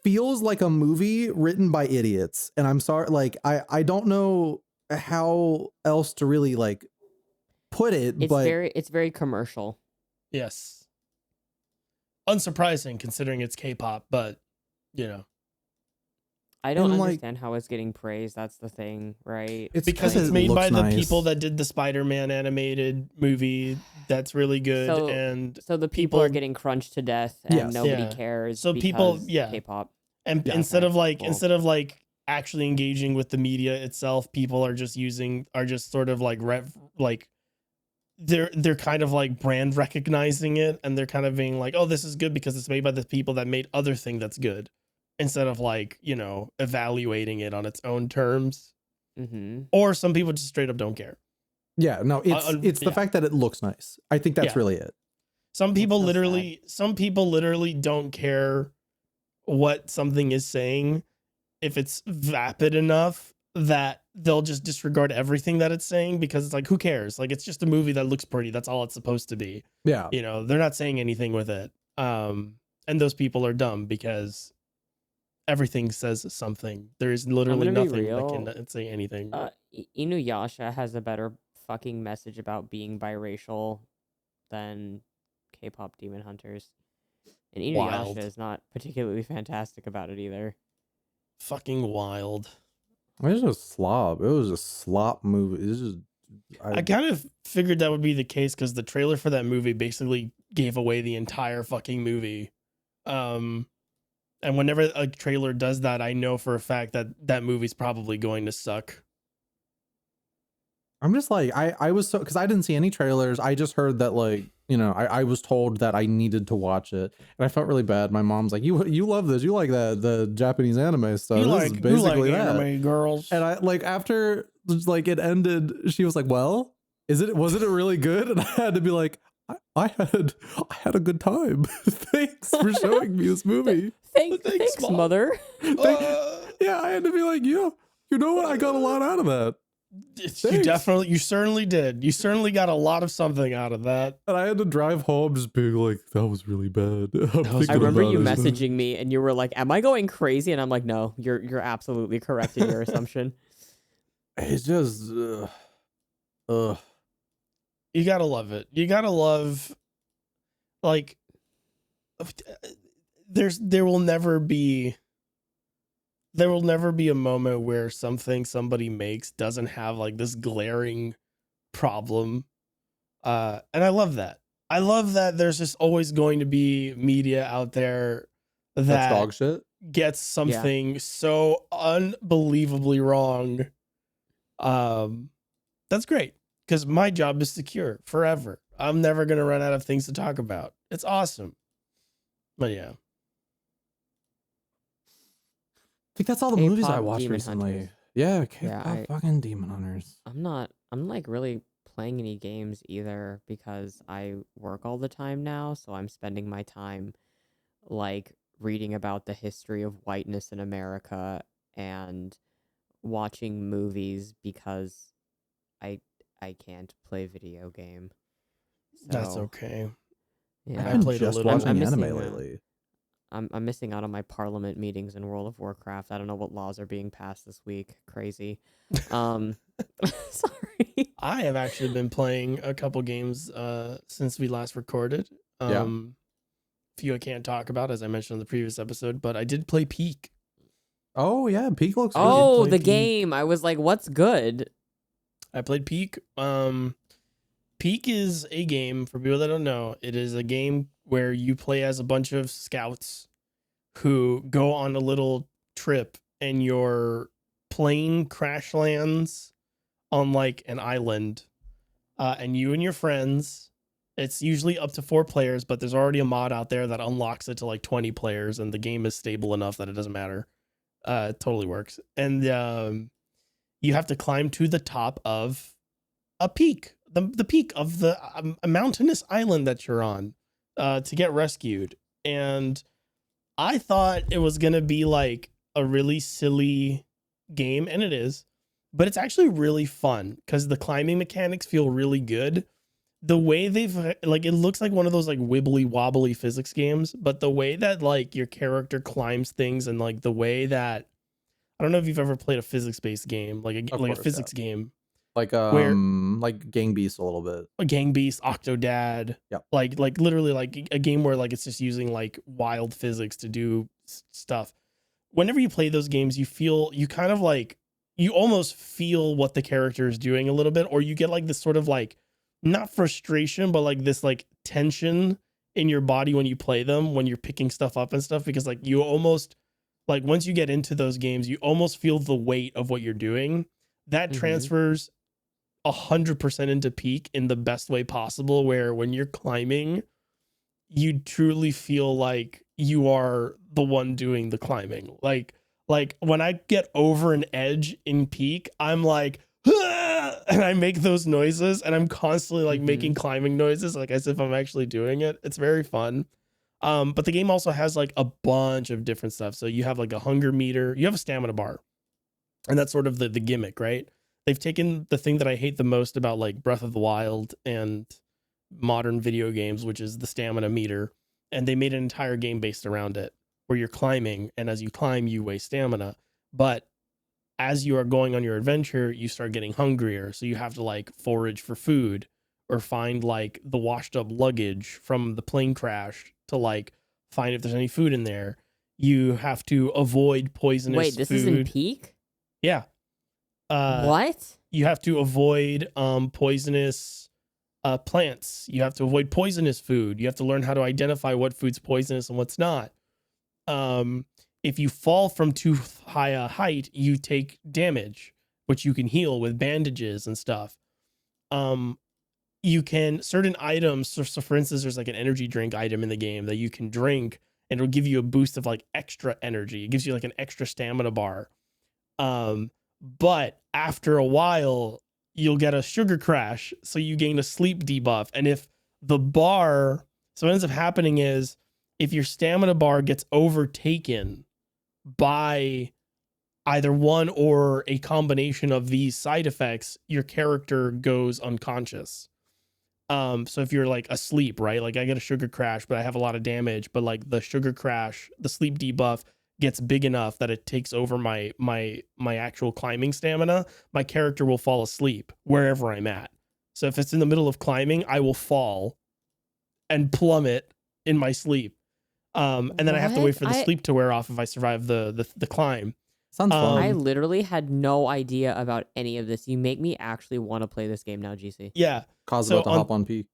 feels like a movie written by idiots. And I'm sorry, like, I don't know how else to really like put it. It's very commercial. Yes. Unsurprising considering it's K-pop, but I don't understand how it's getting praised. That's the thing, right? It's because it's made by the people that did the Spider-Man animated movie. That's really good. So the people are getting crunched to death and nobody cares. So people, K-pop. And instead of actually engaging with the media itself, people are just sort of like they're kind of like brand recognizing it, and they're kind of being like, oh, this is good because it's made by the people that made other thing that's good, instead of like, evaluating it on its own terms. Mm-hmm. Or some people just straight up don't care. Yeah, no, it's the fact that it looks nice. I think that's really it. Some people literally don't care what something is saying if it's vapid enough that they'll just disregard everything that it's saying because it's like, who cares? Like, it's just a movie that looks pretty. That's all it's supposed to be. Yeah. They're not saying anything with it. And those people are dumb because everything says something. There is I'm literally gonna be nothing that real. can say anything. Inuyasha has a better fucking message about being biracial than K-pop Demon Hunters. And Inuyasha Wild. is not particularly fantastic about it either. Fucking wild. It was just slop. It was a slop movie. It's just I kind of figured that would be the case because the trailer for that movie basically gave away the entire fucking movie. And whenever a trailer does that, I know for a fact that that movie's probably going to suck. I'm just like I was so because I didn't see any trailers. I just heard that like I was told that I needed to watch it, and I felt really bad. My mom's like, you love this, you like the Japanese anime stuff. This is basically that. Anime girls. And I like after like it ended, she was like, well, wasn't it really good? And I had to be like, I had a good time. Thanks for showing me this movie. Thanks, Mom. Mother. Yeah, I had to be like, yeah, you know what? I got a lot out of that. You certainly did. You certainly got a lot of something out of that. And I had to drive home just being like, that was really bad. I remember you messaging me and you were like, am I going crazy? And I'm like, no, you're absolutely correct in your assumption. It's just You gotta love it. You gotta love, like, there will never be a moment where something somebody makes doesn't have like this glaring problem. And I love that. I love that there's just always going to be media out there that's dog shit. Gets something so unbelievably wrong. That's great. Because my job is secure forever. I'm never going to run out of things to talk about. It's awesome. But yeah. I think that's all the movies I K-pop watched Demon recently. Hunters. Yeah, K-pop fucking Demon Hunters. I'm like really playing any games either because I work all the time now. So I'm spending my time like reading about the history of whiteness in America and watching movies because I can't play video game. So, That's okay. Yeah, I played a just little. watching I'm anime missing, lately. I'm missing out on my Parliament meetings in World of Warcraft. I don't know what laws are being passed this week. Crazy. Sorry. I have actually been playing a couple games since we last recorded. Few I can't talk about, as I mentioned in the previous episode, but I did play Peak. Oh yeah, Peak looks good. Oh, play the Peak. game. I was like, what's good? I played Peak. Peak is a game, for people that don't know, it is a game where you play as a bunch of scouts who go on a little trip and your plane crash lands on like an island. And you and your friends, it's usually up to 4 players, but there's already a mod out there that unlocks it to like 20 players, and the game is stable enough that it doesn't matter. It totally works. And you have to climb to the top of a peak, the peak of the a mountainous island that you're on, to get rescued. And I thought it was gonna be like a really silly game, and it is, but it's actually really fun because the climbing mechanics feel really good. The way they've like, it looks like one of those like wibbly wobbly physics games, but the way that like your character climbs things, and like the way that, I don't know if you've ever played a physics-based game, like a physics game, like Gang Beast a little bit. a Gang Beast, Octodad, Yep. like literally like a game where like it's just using like wild physics to do stuff. Whenever you play those games, you kind of like, you almost feel what the character is doing a little bit, or you get like this sort of like, not frustration, but like this like tension in your body when you play them, when you're picking stuff up and stuff, because like you almost, like once you get into those games, you almost feel the weight of what you're doing. That transfers 100% into Peak in the best way possible, where when you're climbing, you truly feel like you are the one doing the climbing. Like when I get over an edge in Peak, I'm like, "Ah!" and I make those noises, and I'm constantly like making climbing noises, like as if I'm actually doing it. It's very fun. But the game also has like a bunch of different stuff. So you have like a hunger meter, you have a stamina bar, and that's sort of the gimmick, right? They've taken the thing that I hate the most about like Breath of the Wild and modern video games, which is the stamina meter, and they made an entire game based around it. where you're climbing, and as you climb, you waste stamina. But as you are going on your adventure, you start getting hungrier, so you have to like forage for food or find like the washed up luggage from the plane crash to like find if there's any food in there. You have to avoid poisonous Wait, this food. is in Peak? Yeah. What? You have to avoid poisonous plants. You have to avoid poisonous food. You have to learn how to identify what food's poisonous and what's not. If you fall from too high a height, you take damage, which you can heal with bandages and stuff. You can certain items. So for instance, there's like an energy drink item in the game that you can drink, and it'll give you a boost of like extra energy. It gives you like an extra stamina bar. But after a while, you'll get a sugar crash, so you gain a sleep debuff. And if the bar, so what ends up happening is if your stamina bar gets overtaken by either one or a combination of these side effects, your character goes unconscious. So if you're like asleep, right? Like I get a sugar crash, but I have a lot of damage, but like the sugar crash, the sleep debuff gets big enough that it takes over my actual climbing stamina, my character will fall asleep wherever I'm at. So if it's in the middle of climbing, I will fall and plummet in my sleep. And then I have to wait for the sleep to wear off if I survive the climb. Sounds fun. I literally had no idea about any of this. You make me actually want to play this game now, GC. Yeah. Cause about to hop on Peak.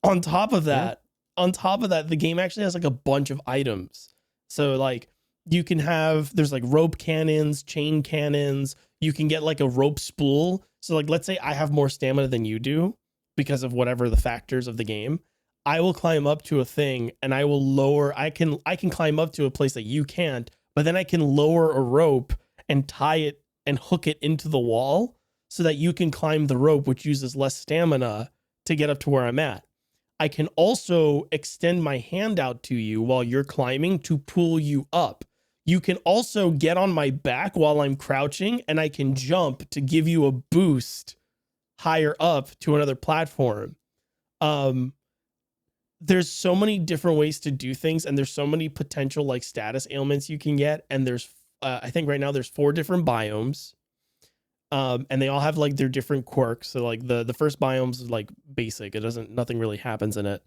On top of that, the game actually has like a bunch of items. So like you can have, there's like rope cannons, chain cannons. You can get like a rope spool. So like, let's say I have more stamina than you do because of whatever the factors of the game. I will climb up to a thing and I will lower. I can climb up to a place that you can't, but then I can lower a rope and tie it and hook it into the wall so that you can climb the rope, which uses less stamina to get up to where I'm at. I can also extend my hand out to you while you're climbing to pull you up. You can also get on my back while I'm crouching, and I can jump to give you a boost higher up to another platform. There's so many different ways to do things, and there's so many potential like status ailments you can get. And there's, I think right now there's 4 different biomes. And they all have like their different quirks. So like the first biome's like basic. Nothing really happens in it.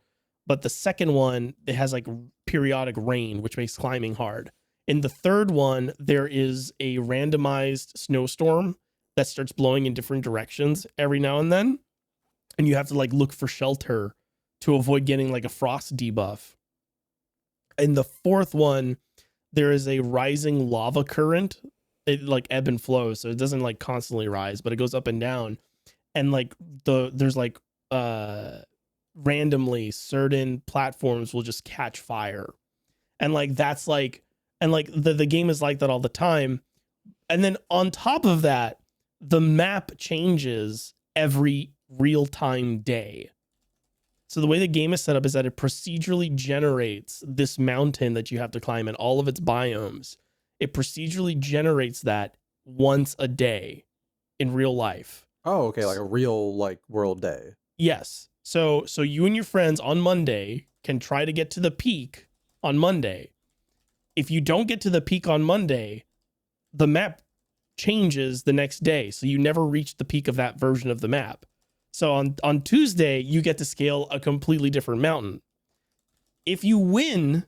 But the second one, it has like periodic rain, which makes climbing hard. In the third one, there is a randomized snowstorm that starts blowing in different directions every now and then. And you have to like look for shelter to avoid getting like a frost debuff. In the fourth one, there is a rising lava current. It like ebb and flows, so it doesn't like constantly rise, but it goes up and down. And like there's like randomly certain platforms will just catch fire. And like that's like, and like the game is like that all the time. And then on top of that, the map changes every real-time day. So the way the game is set up is that it procedurally generates this mountain that you have to climb in all of its biomes. It procedurally generates that once a day in real life. Oh, okay, like a real like world day. Yes. So you and your friends on Monday can try to get to the peak on Monday. If you don't get to the peak on Monday, the map changes the next day. So you never reach the peak of that version of the map. So on Tuesday, you get to scale a completely different mountain. If you win,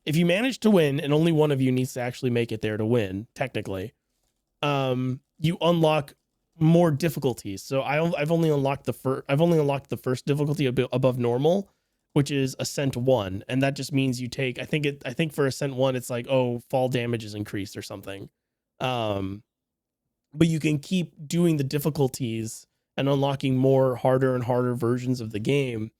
if you manage to win, and only one of you needs to actually make it there to win, technically, you unlock more difficulties. So I've only unlocked the first difficulty above normal, which is Ascent 1, and that just means you take. I think for Ascent 1, it's like, oh, fall damage is increased or something. But you can keep doing the difficulties and unlocking more harder and harder versions of the game.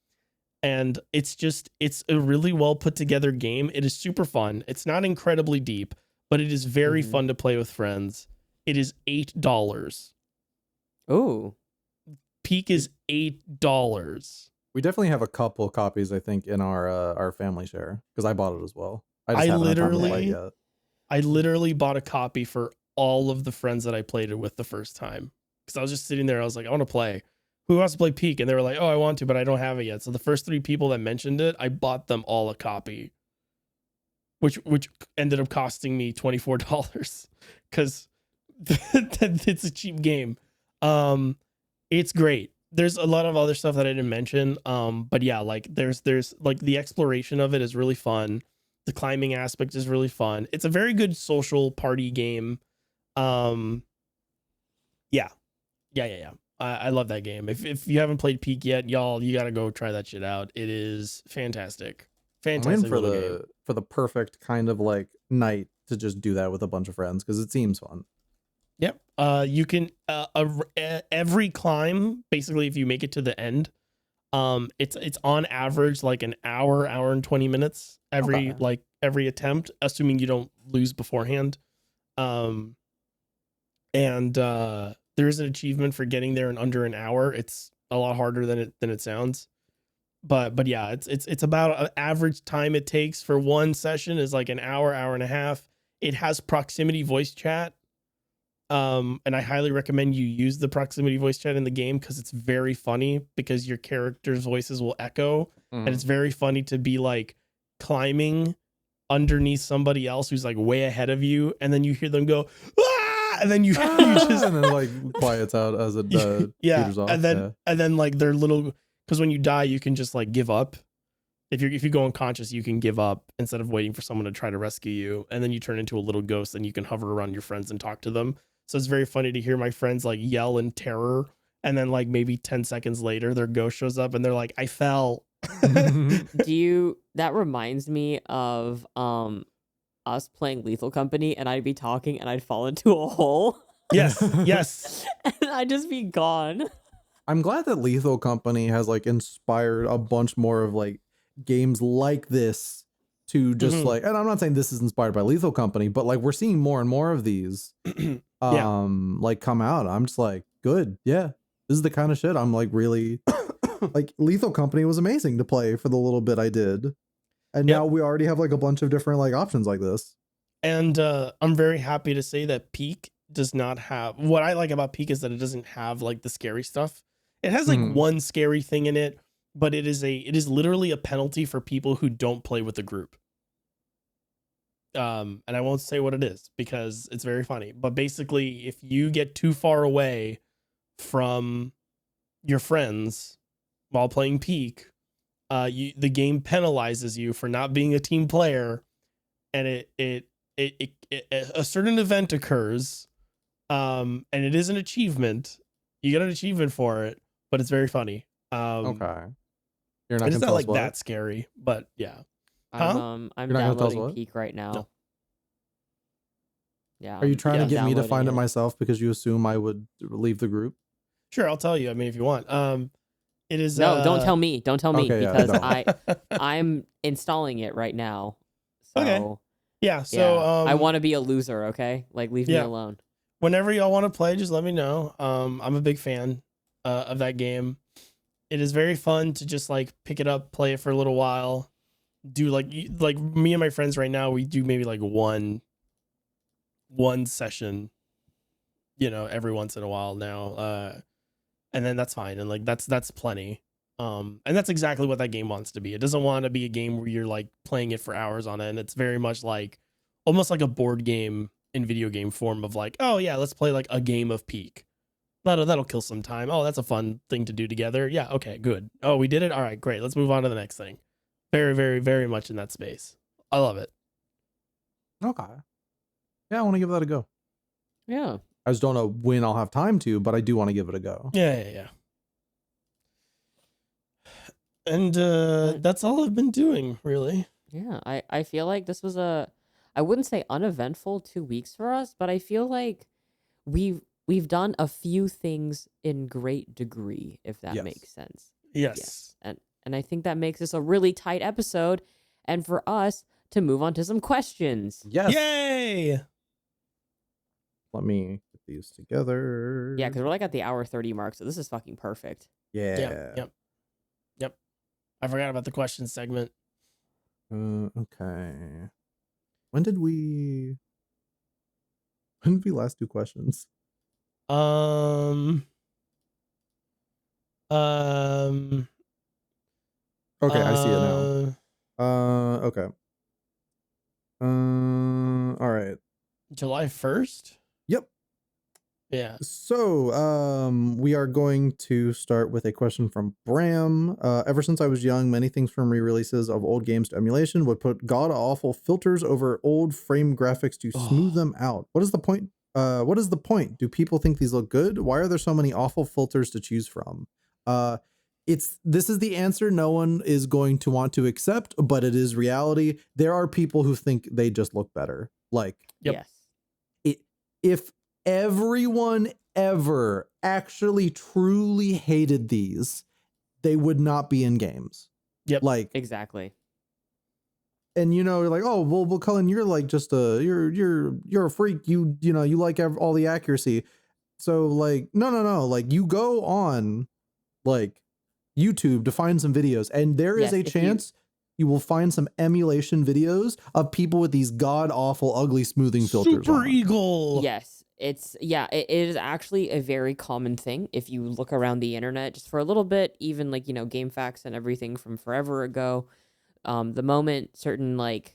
And it's a really well put together game. It is super fun. It's not incredibly deep, but it is very fun to play with friends. It is $8. Oh, Peak is $8. We definitely have a couple copies, I think, in our family share because I bought it as well. I haven't had time to play it yet. I literally bought a copy for all of the friends that I played it with the first time because I was just sitting there. I was like, I want to play. Who wants to play Peak? And they were like, oh, I want to, but I don't have it yet. So the first 3 people that mentioned it, I bought them all a copy. which ended up costing me $24 because it's a cheap game. It's great. There's a lot of other stuff that I didn't mention. But yeah, like there's like the exploration of it is really fun. The climbing aspect is really fun. It's a very good social party game. Yeah. I love that game. If you haven't played Peak yet, y'all, you got to go try that shit out. It is fantastic. I'm in Fantastic for little game. the perfect kind of like night to just do that with a bunch of friends because it seems fun. Yep. You can every climb, basically, if you make it to the end, it's on average like an hour and 20 minutes every every attempt, assuming you don't lose beforehand. And there is an achievement for getting there in under an hour. It's a lot harder than it sounds. But yeah, it's about an average time it takes for one session is like an hour and a half. It has proximity voice chat. And I highly recommend you use the proximity voice chat in the game because it's very funny because your characters' voices will echo. And it's very funny to be like climbing underneath somebody else who's like way ahead of you, and then you hear them go, "Ah!" And then you just and then like quiets out as it peters off. And then like they're little, because when you die you can just like give up. If you go unconscious, you can give up instead of waiting for someone to try to rescue you, and then you turn into a little ghost and you can hover around your friends and talk to them. So it's very funny to hear my friends like yell in terror, and then like maybe 10 seconds later their ghost shows up and they're like, "I fell." That reminds me of us playing Lethal Company, and I'd be talking and I'd fall into a hole. Yes. And I'd just be gone. I'm glad that Lethal Company has like inspired a bunch more of like games like this to just like, and I'm not saying this is inspired by Lethal Company, but like we're seeing more and more of these like come out. I'm just like, good. Yeah. This is the kind of shit I'm like really like. Lethal Company was amazing to play for the little bit I did. And now we already have like a bunch of different like options like this. And I'm very happy to say that Peak does not have, what I like about Peak is that it doesn't have like the scary stuff. It has like one scary thing in it, but it is literally a penalty for people who don't play with the group. And I won't say what it is because it's very funny, but basically if you get too far away from your friends while playing Peak, the game penalizes you for not being a team player, and a certain event occurs, and it is an achievement. You get an achievement for it, but it's very funny. Okay, you're not. It's not like that scary, but yeah. I'm downloading Peak right now. No. Yeah. Are you trying to get me to find it myself because you assume I would leave the group? Sure, I'll tell you. I mean, if you want. It is. No, don't tell me. Don't tell me because no. I'm installing it right now. So, okay. Yeah. So I want to be a loser. Okay, like leave me alone. Whenever y'all want to play, just let me know. I'm a big fan of that game. It is very fun to just like pick it up, play it for a little while, do like me and my friends right now. We do maybe like one session, every once in a while now. And then that's fine. And like, that's plenty. And that's exactly what that game wants to be. It doesn't want to be a game where you're like playing it for hours on end. It's very much like almost like a board game in video game form of like, oh yeah, let's play like a game of Peak. That'll kill some time. Oh, that's a fun thing to do together. Yeah. Okay, good. Oh, we did it. All right, great. Let's move on to the next thing. Very, very, very much in that space. I love it. Okay. Yeah, I want to give that a go. Yeah. I just don't know when I'll have time to, but I do want to give it a go. Yeah. And that's all I've been doing, really. Yeah, I feel like this was I wouldn't say uneventful 2 weeks for us, but I feel like we've done a few things in great degree, if that makes sense. Yes. And I think that makes this a really tight episode, and for us to move on to some questions. Yes. Yay! Let me get these together. Yeah, because we're like at the hour 30 mark, so this is fucking perfect. Yeah. Yep. I forgot about the question segment. Okay. When did we last do questions? Okay, I see it now. Okay. All right. July 1st? Yep. Yeah. So, we are going to start with a question from Bram. Ever since I was young, many things from re-releases of old games to emulation would put god-awful filters over old frame graphics to smooth them out. What is the point? What is the point? Do people think these look good? Why are there so many awful filters to choose from? This is the answer no one is going to want to accept, but it is reality. There are people who think they just look better. Like, Yep. Yes. if everyone ever actually truly hated these, they would not be in games. Yep. Like, Exactly. and you know, you're like, oh well, Cullen, you're like just you're a freak. You know, you like all the accuracy. So like, no. Like, you go on like YouTube to find some videos, and there is Yes, a if chance you will find some emulation videos of people with these god awful ugly smoothing filters. Super on. Eagle. Yes, it is actually a very common thing if you look around the internet just for a little bit, even like, you know, game facts and everything from forever ago. The moment certain like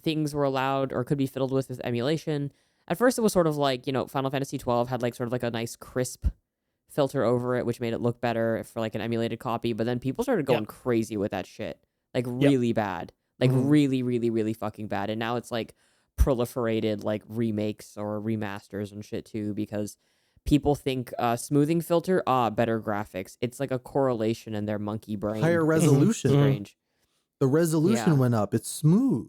things were allowed or could be fiddled with emulation, at first it was sort of like, you know, Final Fantasy 12 had like sort of like a nice crisp filter over it, which made it look better for like an emulated copy, but then people started going crazy with that shit. Like really bad. Like really, really, really fucking bad. And now it's like proliferated like remakes or remasters and shit too, because people think smoothing filter, better graphics. It's like a correlation in their monkey brain. Higher resolution. Strange. The resolution went up. It's smooth.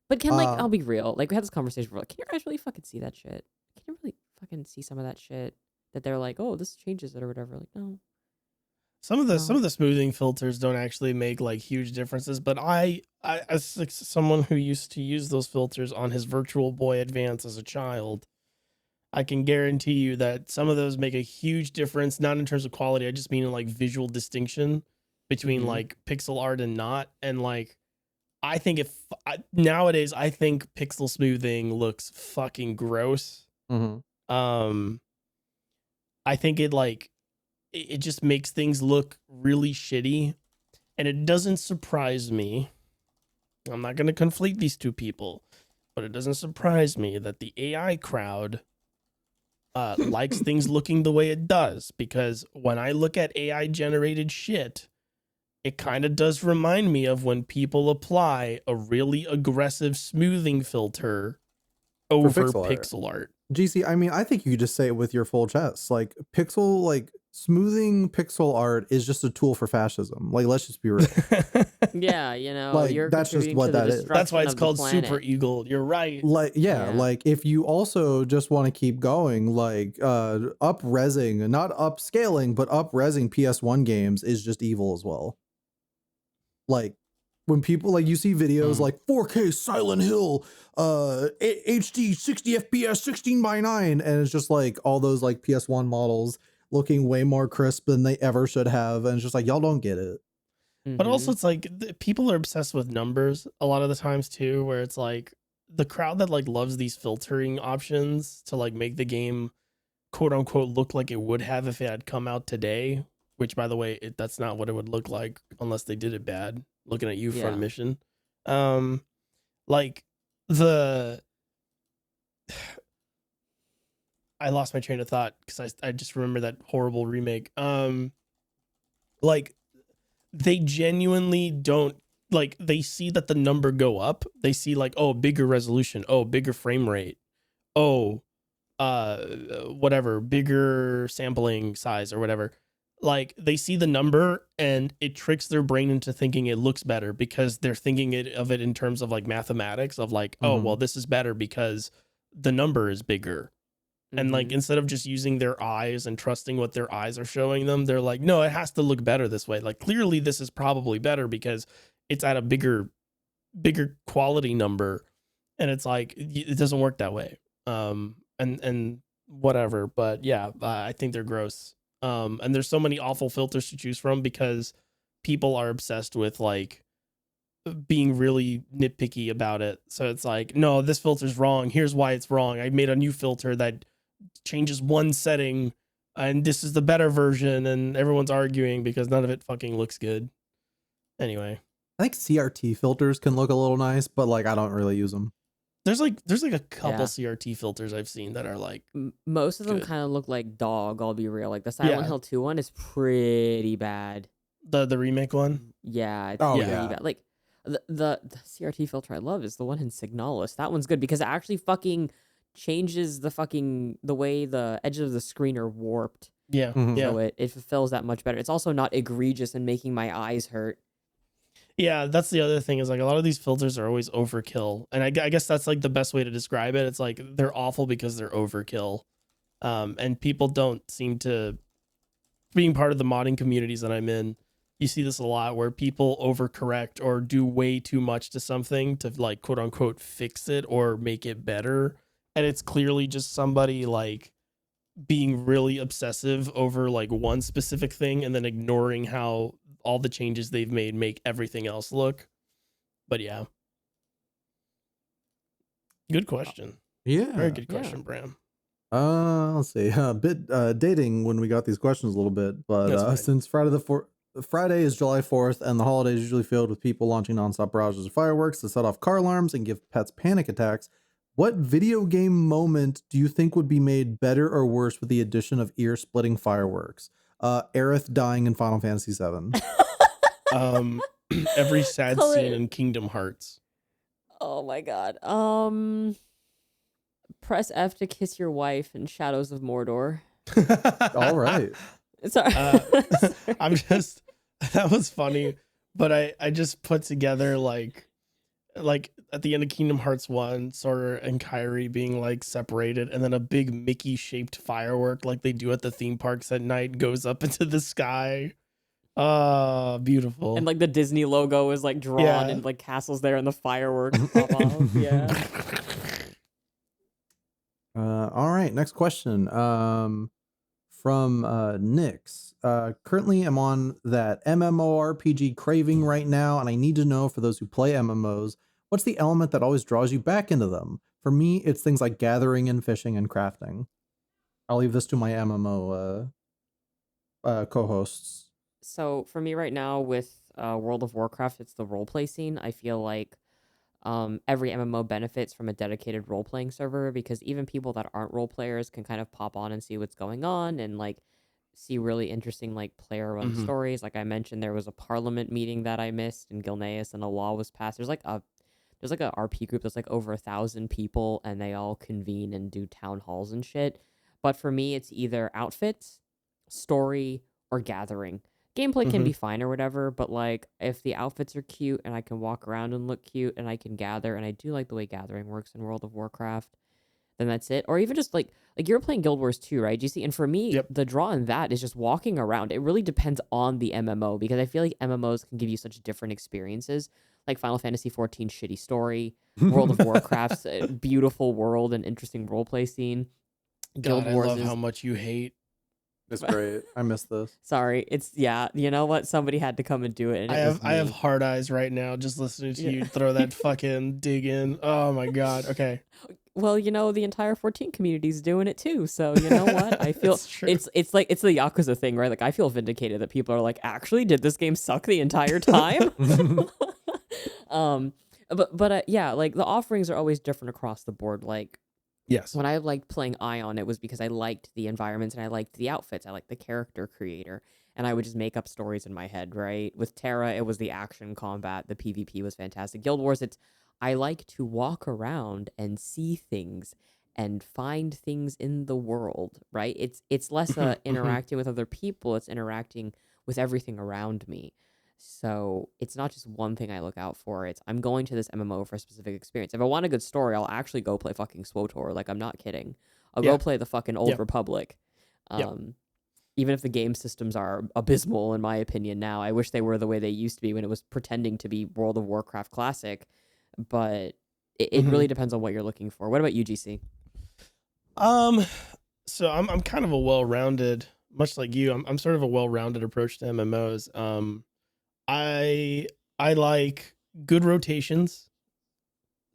But can like I'll be real. Like we had this conversation where like, can you guys really fucking see that shit? Can you really fucking see some of that shit that they're like, oh, this changes it or whatever? Like, no. Some of the smoothing filters don't actually make like huge differences, but I as like someone who used to use those filters on his Virtual Boy Advance as a child, I can guarantee you that some of those make a huge difference, not in terms of quality, I just mean in like visual distinction between like pixel art and not. And like, I think nowadays I think pixel smoothing looks fucking gross. I think it just makes things look really shitty, and it doesn't surprise me. I'm not going to conflate these two people, but it doesn't surprise me that the AI crowd likes things looking the way it does, because when I look at AI generated shit, it kind of does remind me of when people apply a really aggressive smoothing filter over pixel art. GC, I mean, I think you just say it with your full chest. Like smoothing pixel art is just a tool for fascism. Like, let's just be real. Yeah, you know, like, you're that's just what that is. That's why it's called Super Eagle. You're right. Like, like if you also just want to keep going, like up resing, not upscaling, but up resing PS1 games is just evil as well. Like, when people like, you see videos like 4K Silent Hill, HD 60 FPS 16:9, and it's just like all those like PS1 models looking way more crisp than they ever should have, and it's just like, y'all don't get it. But also it's like people are obsessed with numbers a lot of the times too, where it's like the crowd that like loves these filtering options to like make the game quote unquote look like it would have if it had come out today, which by the way, that's not what it would look like unless they did it bad. Looking at you, Front Mission. Like I lost my train of thought because I just remember that horrible remake. Like they genuinely don't, like, they see that the number go up. They see like, oh, bigger resolution, oh, bigger frame rate, oh, whatever, bigger sampling size or whatever. Like, they see the number and it tricks their brain into thinking it looks better because they're thinking of it in terms of like mathematics of like, oh, well, this is better because the number is bigger. And like, instead of just using their eyes and trusting what their eyes are showing them, they're like, no, it has to look better this way. Like, clearly this is probably better because it's at a bigger quality number. And it's like, it doesn't work that way. And whatever. But yeah, I think they're gross. And there's so many awful filters to choose from because people are obsessed with like being really nitpicky about it. So it's like, no, this filter's wrong. Here's why it's wrong. I made a new filter that changes one setting and this is the better version, and everyone's arguing because none of it fucking looks good. Anyway. I think CRT filters can look a little nice, but like, I don't really use them. There's like a couple Yeah. CRT filters I've seen that are like Most of them good. kind of look like dog. I'll be real. Like the Silent Yeah. Hill 2 one is pretty bad. The remake one. Yeah, it's Oh, pretty yeah. bad. Like the CRT filter I love is the one in Signalis. That one's good because it actually fucking changes the way the edges of the screen are warped. Yeah. Mhm. Yeah. So it fulfills that much better. It's also not egregious and making my eyes hurt. Yeah, that's the other thing is like a lot of these filters are always overkill, and I guess that's like the best way to describe it. It's like they're awful because they're overkill, and people don't seem to, being part of the modding communities that I'm in, you see this a lot where people overcorrect or do way too much to something to like quote unquote fix it or make it better, and it's clearly just somebody like being really obsessive over like one specific thing and then ignoring how all the changes they've made make everything else look. But yeah. Good question. Yeah. Very good Yeah. question, Bram. Let's see. A bit dating when we got these questions a little bit, but That's fine. since Friday is July 4th, and the holiday is usually filled with people launching nonstop barrages of fireworks to set off car alarms and give pets panic attacks. What video game moment do you think would be made better or worse with the addition of ear-splitting fireworks? Aerith dying in Final Fantasy VII. Every sad Color- scene in Kingdom Hearts. Oh my god. Press F to kiss your wife in Shadows of Mordor. All right. Sorry. I'm just, that was funny, but I just put together like at the end of Kingdom Hearts 1, Sora and Kairi being like separated, and then a big Mickey shaped firework like they do at the theme parks at night goes up into the sky. Beautiful. And like the Disney logo is like drawn Yeah. and like castles there and the fireworks pop off. Yeah. All right, next question. From Nyx. Currently I'm on that MMORPG craving right now, and I need to know, for those who play MMOs, what's the element that always draws you back into them? For me, it's things like gathering and fishing and crafting. I'll leave this to my MMO co-hosts. So for me right now with World of Warcraft, it's the roleplay scene. I feel like every MMO benefits from a dedicated role-playing server, because even people that aren't role players can kind of pop on and see what's going on and like see really interesting like player-run Mhm. stories. Like I mentioned, there was a parliament meeting that I missed in Gilneas and a law was passed. There's like a RP group that's like over 1,000 people, and they all convene and do town halls and shit. But for me, it's either outfits, story, or gathering. Gameplay can be fine or whatever, but like if the outfits are cute and I can walk around and look cute and I can gather, and I do like the way gathering works in World of Warcraft, then that's it. Or even just like you're playing Guild Wars 2, right, GC? And for me, Yep. the draw in that is just walking around. It really depends on the MMO, because I feel like MMOs can give you such different experiences. Like Final Fantasy 14 shitty story, World of Warcraft's beautiful world and interesting roleplay scene. Guild God, I Wars love is how much you hate. It's great. I miss this. sorry. It's yeah. You know what? Somebody had to come and do it. And it was I have me. hard eyes right now just listening to Yeah. you throw that fucking dig in. Oh my god. Okay. Well, you know, the entire 14 community's doing it too. So you know what? I feel It's true. it's like it's the Yakuza thing, right? Like I feel vindicated that people are like, actually, did this game suck the entire time? But yeah, like the offerings are always different across the board. Like Yes. when I liked playing Ion, it was because I liked the environments and I liked the outfits. I liked the character creator, and I would just make up stories in my head, right? With Terra, it was the action combat. The PvP was fantastic. Guild Wars, it's I like to walk around and see things and find things in the world, right? It's less interacting with other people. It's interacting with everything around me. So it's not just one thing I look out for. It's I'm going to this MMO for a specific experience. If I want a good story, I'll actually go play fucking SWTOR. Like I'm not kidding. I'll Yeah. go play the fucking Old Yep. Republic. Yep. Even if the game systems are abysmal in my opinion now. I wish they were the way they used to be when it was pretending to be World of Warcraft Classic. But it really depends on what you're looking for. What about UGC? So I'm kind of a well-rounded, much like you. I'm sort of a well-rounded approach to MMOs. I like good rotations.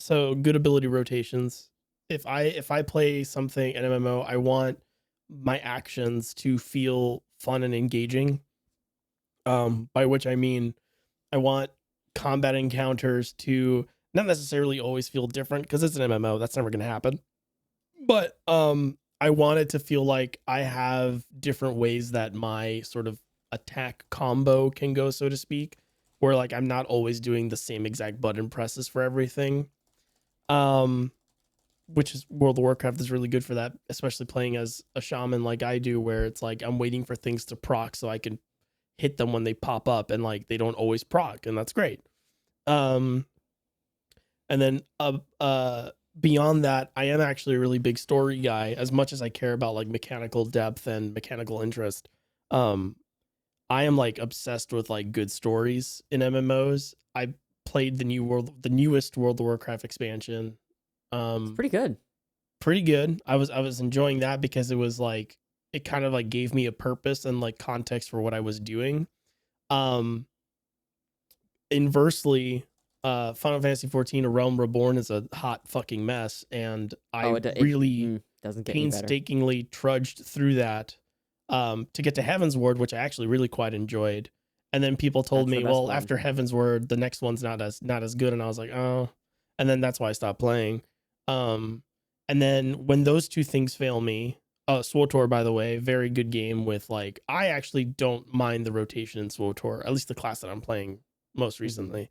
So good ability rotations. If I play something an MMO, I want my actions to feel fun and engaging. By which I mean I want combat encounters to not necessarily always feel different because it's an MMO. That's never going to happen. But I want it to feel like I have different ways that my sort of attack combo can go, so to speak, where like I'm not always doing the same exact button presses for everything. Which is World of Warcraft is really good for that, especially playing as a shaman like I do, where it's like I'm waiting for things to proc so I can hit them when they pop up, and like they don't always proc, and that's great. And then beyond that, I am actually a really big story guy. As much as I care about like mechanical depth and mechanical interest, I am like obsessed with like good stories in MMOs. I played the newest World of Warcraft expansion. It's pretty good. Pretty good. I was enjoying that because it was like it kind of like gave me a purpose and like context for what I was doing. Inversely, Final Fantasy 14 A Realm Reborn is a hot fucking mess, and I really doesn't get painstakingly trudged through that to get to Heaven's Ward, which I actually really quite enjoyed. And then people told me, well, after Heaven's Word, the next one's not as good, and I was like, oh. And then that's why I stopped playing. And then when those two things fail me, SWTOR, by the way, very good game with like, I actually don't mind the rotation in SWTOR, at least the class that I'm playing most recently.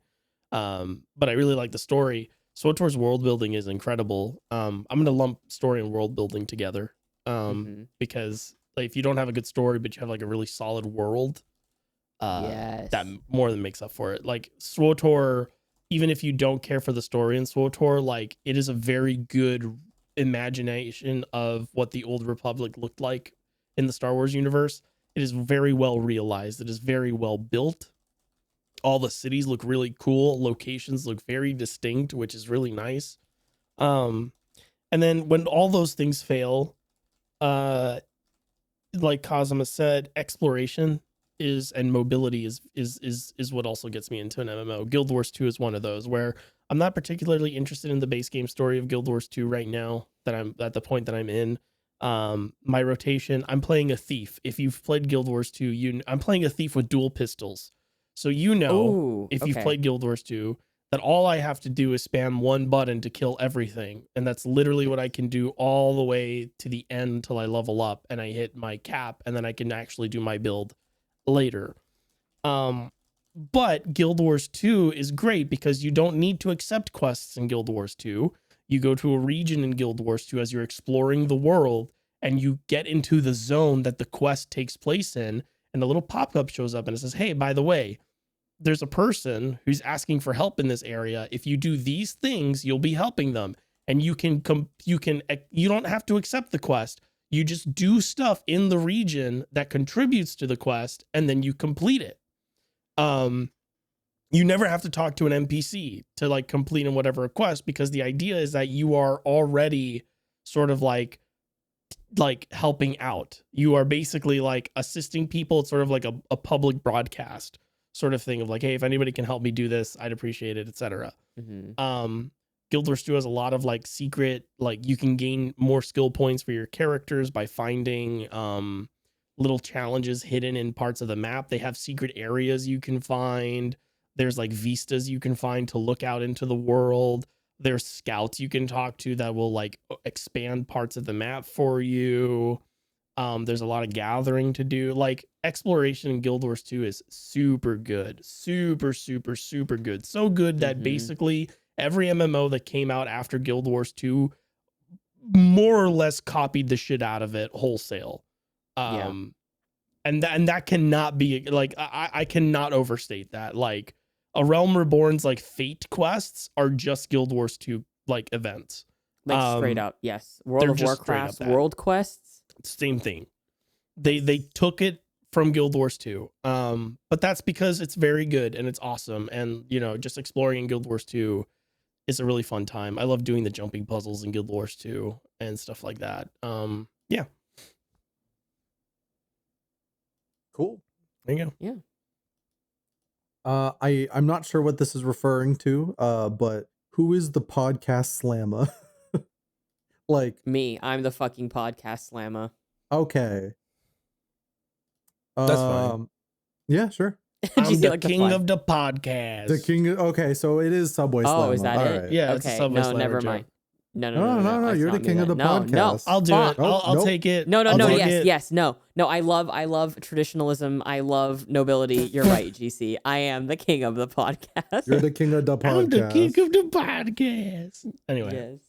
But I really like the story. SWTOR's world building is incredible. I'm going to lump story and world building together. Because like, if you don't have a good story, but you have like a really solid world, that more than makes up for it. Like SWTOR, even if you don't care for the story in SWTOR, like it is a very good imagination of what the Old Republic looked like in the Star Wars universe. It is very well realized. It is very well built. All the cities look really cool. Locations look very distinct, which is really nice. And then when all those things fail, like Kazuma said, exploration and mobility is what also gets me into an MMO. Guild Wars 2 is one of those where I'm not particularly interested in the base game story of Guild Wars 2 right now, that I'm at the point that I'm in. My rotation, I'm playing a thief. If you've played Guild Wars 2, I'm playing a thief with dual pistols. So if you've played Guild Wars 2, that all I have to do is spam one button to kill everything. And that's literally what I can do all the way to the end until I level up and I hit my cap, and then I can actually do my build later. But Guild Wars 2 is great because you don't need to accept quests in Guild Wars 2. You go to a region in Guild Wars 2 as you're exploring the world, and you get into the zone that the quest takes place in, and a little pop-up shows up and it says, hey, by the way, there's a person who's asking for help in this area. If you do these things, you'll be helping them. And you don't have to accept the quest. You just do stuff in the region that contributes to the quest, and then you complete it. You never have to talk to an NPC to like complete in whatever quest, because the idea is that you are already sort of like helping out. You are basically like assisting people. It's sort of like a public broadcast sort of thing of like, hey, if anybody can help me do this, I'd appreciate it, etc. Guild Wars 2 has a lot of like secret, like you can gain more skill points for your characters by finding little challenges hidden in parts of the map. They have secret areas you can find. There's like vistas you can find to look out into the world. There's scouts you can talk to that will like expand parts of the map for you. There's a lot of gathering to do. Like exploration in Guild Wars 2 is super good. Super, super, super good. So good that basically every MMO that came out after Guild Wars 2 more or less copied the shit out of it wholesale. And that cannot be like, I cannot overstate that. Like A Realm Reborn's like fate quests are just Guild Wars 2 like events. Like straight up, yes. World of Warcraft's world quests. Same thing. They took it from Guild Wars 2. But that's because it's very good and it's awesome. And you know, just exploring in Guild Wars 2 is a really fun time. I love doing the jumping puzzles in Guild Wars 2 and stuff like that. Yeah. Cool. There you go. Yeah. I'm not sure what this is referring to, but who is the podcast slammer? Like me. I'm the fucking podcast slammer. Okay. That's fine. Yeah, sure. Did you I'm see the like the king flag? of the podcast. The king. Okay, so it is Subway Slammer. Oh, is that All it? right. Yeah, it's a Okay. Subway No, Slammer never joke. mind. No, No, it's you're the not me king of then. the No, no. podcast. I'll do Fuck. it. I'll Nope. take it. No, I'll take it. yes, no. I love traditionalism. I love nobility. You're right, GC. I am the king of the podcast. You're the king of the podcast. I'm the king of the podcast. Anyway. Yes.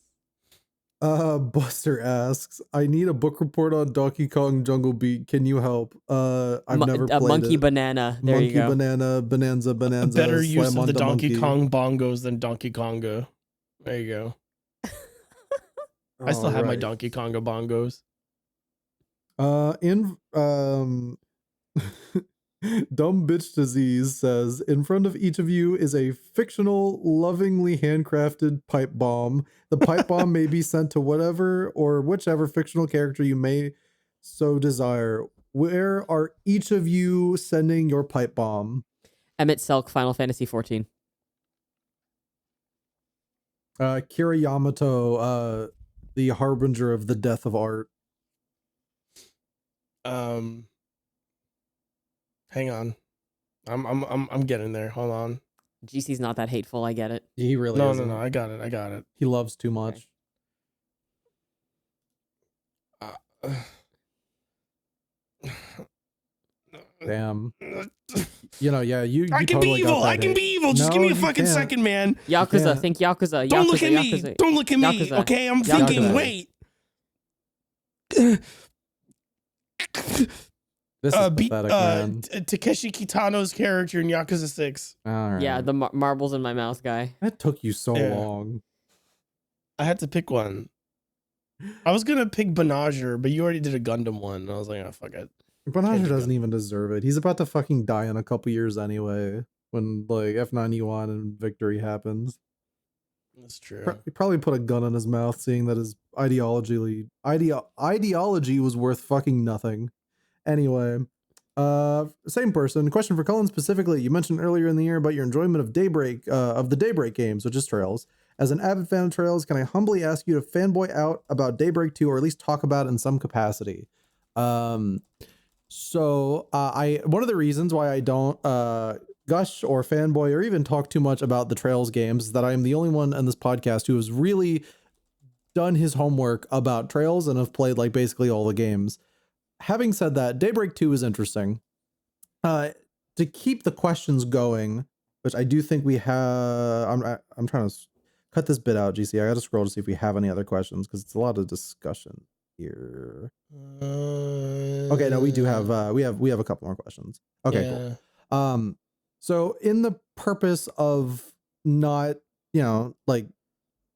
Buster asks, I need a book report on Donkey Kong Jungle Beat. Can you help? I've never played Monkey it. Banana. There Monkey you go. Banana, Bonanza, A better Slam use of on the Donkey monkey. Kong bongos than Donkey Kongo. There you go. I still have my Alright. Donkey Kongo bongos. Dumb Bitch Disease says, in front of each of you is a fictional, lovingly handcrafted pipe bomb. The pipe bomb may be sent to whatever or whichever fictional character you may so desire. Where are each of you sending your pipe bomb? Emmett Selk, Final Fantasy 14. Kira Yamato, the harbinger of the death of art. Hang on. I'm getting there. Hold on. GC's not that hateful. I get it. He really No, isn't. I got it. He loves too much. Damn. Yeah, you I can totally be got evil. that I can hit. be evil. Just No, give me a you fucking can't. second, man. Yakuza. Yeah. Think Yakuza. Don't Yakuza, look at me. Yakuza. Don't look at me. Yakuza. Okay, I'm Yakuza. thinking. Wait. This is pathetic, man. Takeshi Kitano's character in Yakuza 6. All right. Yeah, the marbles in my mouth guy. That took you so Yeah. long. I had to pick one. I was gonna pick Benager, but you already did a Gundam one. And I was like, oh fuck it. Banaja doesn't even deserve it. He's about to fucking die in a couple years anyway. When like F91 and Victory happens. That's true. He probably put a gun in his mouth, seeing that his ideology was worth fucking nothing. Anyway, same person. Question for Cullen specifically. You mentioned earlier in the year about your enjoyment of the Daybreak games, which is Trails. As an avid fan of Trails, can I humbly ask you to fanboy out about Daybreak 2, or at least talk about it in some capacity? So one of the reasons why I don't gush or fanboy or even talk too much about the Trails games is that I am the only one on this podcast who has really done his homework about Trails and have played like basically all the games. Having said that, Daybreak 2 is interesting. To keep the questions going, which I do think we have, I'm trying to cut this bit out, GC. I got to scroll to see if we have any other questions because it's a lot of discussion here. Okay, no, we do have we have a couple more questions. Okay, yeah. cool. So in the purpose of not, like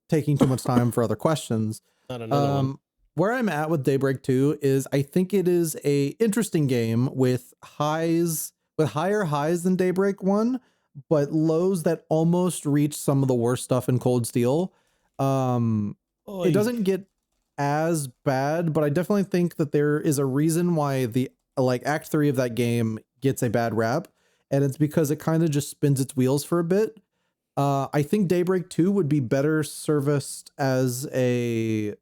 taking too much time for other questions, Not another one. where I'm at with Daybreak 2 is I think it is a interesting game with higher highs than Daybreak 1, but lows that almost reach some of the worst stuff in Cold Steel. It doesn't get as bad, but I definitely think that there is a reason why the Act 3 of that game gets a bad rap, and it's because it kind of just spins its wheels for a bit. I think Daybreak 2 would be better serviced as a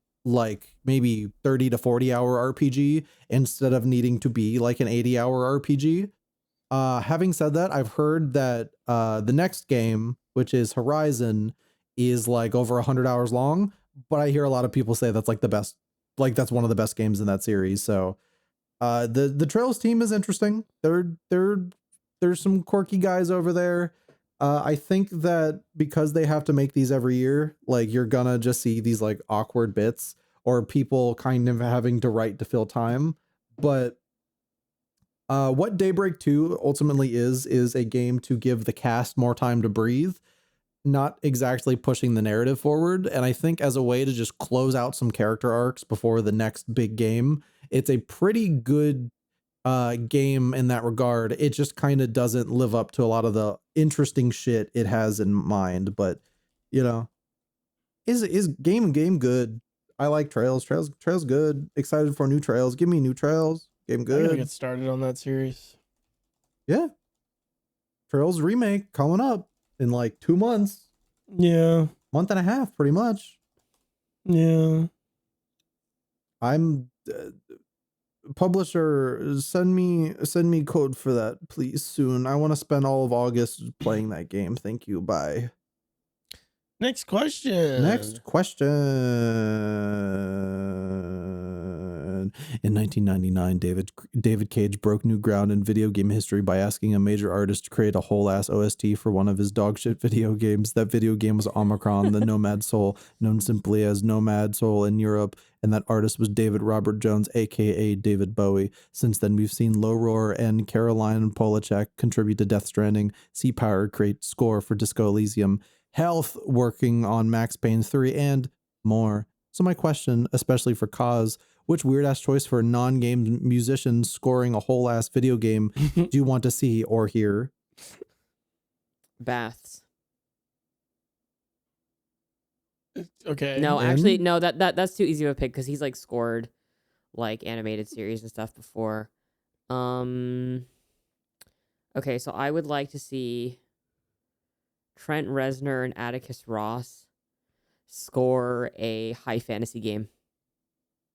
maybe 30 to 40 hour RPG instead of needing to be like an 80-hour RPG. Having said that, I've heard that the next game, which is Horizon, is like over 100 hours long, but I hear a lot of people say that's like the best, like that's one of the best games in that series. So the Trails team is interesting. There's some quirky guys over there. I think that because they have to make these every year, like you're gonna just see these like awkward bits or people kind of having to write to fill time. But what Daybreak 2 ultimately is a game to give the cast more time to breathe, not exactly pushing the narrative forward. And I think as a way to just close out some character arcs before the next big game, it's a pretty good game in that regard. It just kind of doesn't live up to a lot of the interesting shit it has in mind, but is game good. I like Trails good. Excited for new Trails. Give me new Trails. Game I'm gonna good. get started on that series. Yeah, Trails remake coming up in like 2 months, Yeah. month and a half, pretty much. Yeah. I'm publisher, send me code for that, please, soon. I want to spend all of August playing that game. Thank you. Bye. Next question. Next question. In 1999, David Cage broke new ground in video game history by asking a major artist to create a whole ass OST for one of his dogshit video games. That video game was Omicron, the Nomad Soul, known simply as Nomad Soul in Europe, and that artist was David Robert Jones, aka David Bowie. Since then, we've seen Low Roar and Caroline Polachek contribute to Death Stranding, Sea Power create score for Disco Elysium, Health working on Max Payne 3, and more. So my question, especially for Kaz, which weird-ass choice for a non-game musician scoring a whole-ass video game do you want to see or hear? Baths. Okay. No, actually, no. That's too easy of a pick because he's like scored like animated series and stuff before. Okay, so I would like to see Trent Reznor and Atticus Ross score a high fantasy game.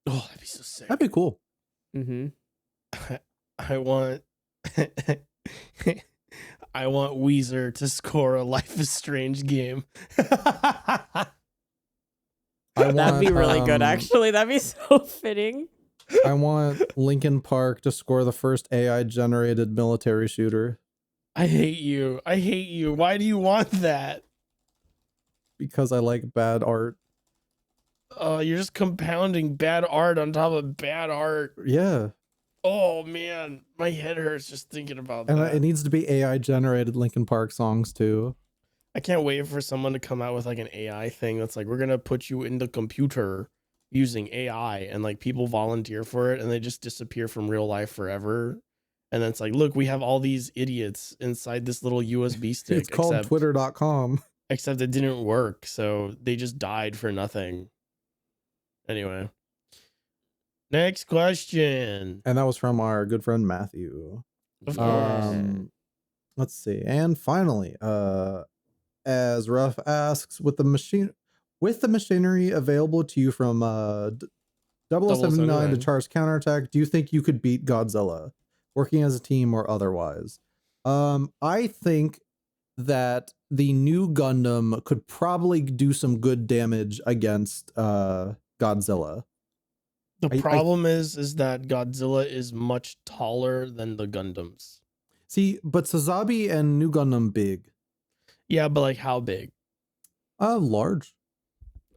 Oh, that'd be so sick. That'd be cool. Mm-hmm. I want I want Weezer to score a Life is Strange game. That'd be really good, actually. That'd be so fitting. I want Linkin Park to score the first AI-generated military shooter. I hate you. I hate you. Why do you want that? Because I like bad art. Oh, you're just compounding bad art on top of bad art. Yeah. Oh, man. My head hurts just thinking about And that. it needs to be AI-generated Linkin Park songs, too. I can't wait for someone to come out with like an AI thing that's like, we're going to put you in the computer using AI, and like people volunteer for it and they just disappear from real life forever. And then it's like, look, we have all these idiots inside this little USB stick. It's called Twitter.com. Except it didn't work, so they just died for nothing. Anyway. Next question. And that was from our good friend Matthew. Yeah. Let's see. And finally, as Ruff asks, with the machinery available to you from 0079 to charge counterattack, do you think you could beat Godzilla, working as a team or otherwise? I think that the new Gundam could probably do some good damage against Godzilla. The problem is that Godzilla is much taller than the Gundams. See, but Sazabi and New Gundam big. Yeah, but like how big? Large.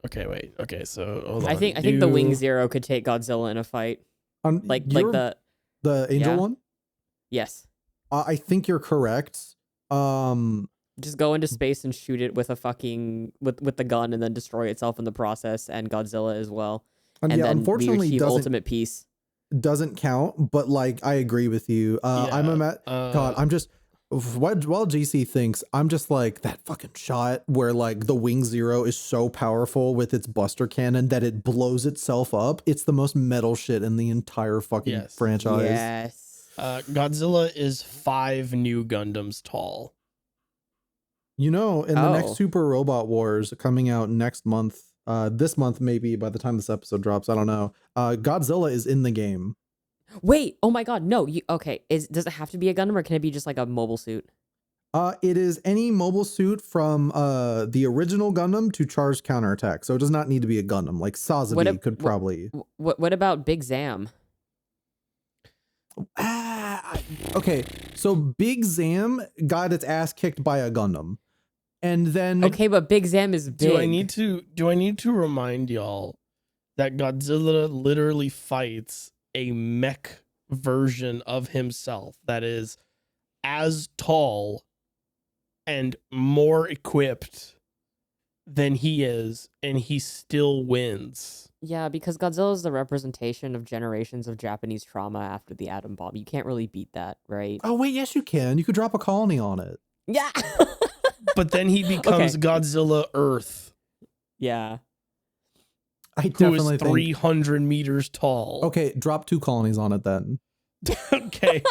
Okay, wait. Okay, so hold on. I think the Wing Zero could take Godzilla in a fight. Like the Angel one? Yes. I think you're correct. Just go into space and shoot it with a fucking with the gun and then destroy itself in the process, and Godzilla as well. And yeah, then unfortunately, we achieve ultimate peace. Doesn't count, but like I agree with you. God, I'm just while GC thinks, I'm just like that fucking shot where like the Wing Zero is so powerful with its Buster Cannon that it blows itself up. It's the most metal shit in the entire fucking franchise. Yes. Godzilla is 5 new Gundams tall. You know, in the next Super Robot Wars coming out next month, this month maybe by the time this episode drops, I don't know. Godzilla is in the game. Wait, oh my god, no. Okay, does it have to be a Gundam or can it be just like a mobile suit? It is any mobile suit from the original Gundam to charge counterattack. So it does not need to be a Gundam. Like Sazabi could probably. What about Big Zam? Okay, so Big Zam got its ass kicked by a Gundam. And then okay, but Big Zam is big. Do I need to remind y'all that Godzilla literally fights a mech version of himself that is as tall and more equipped than he is, and he still wins. Yeah, because Godzilla is the representation of generations of Japanese trauma after the atom bomb. You can't really beat that, right? Oh wait, yes you can. You could drop a colony on it. Yeah. But then he becomes Godzilla Earth. Yeah. I who definitely is 300 meters tall. Okay, drop 2 colonies on it then. Okay.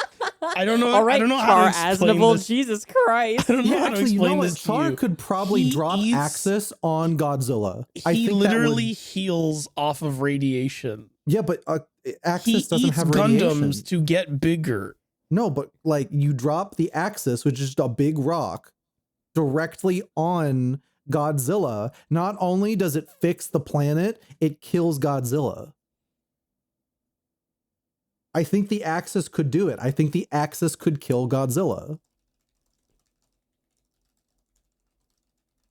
I don't know. All right, I don't know Char how to explain Aznavour, this. Jesus Christ. I don't know how to explain this to Char you. could probably drop Axis on Godzilla. He literally heals off of radiation. Yeah, but Axis He doesn't eats have radiation. Gundams to get bigger. No, but like you drop the Axis, which is just a big rock, directly on Godzilla. Not only does it fix the planet, it kills Godzilla. I think the Axis could do it. I think the Axis could kill Godzilla.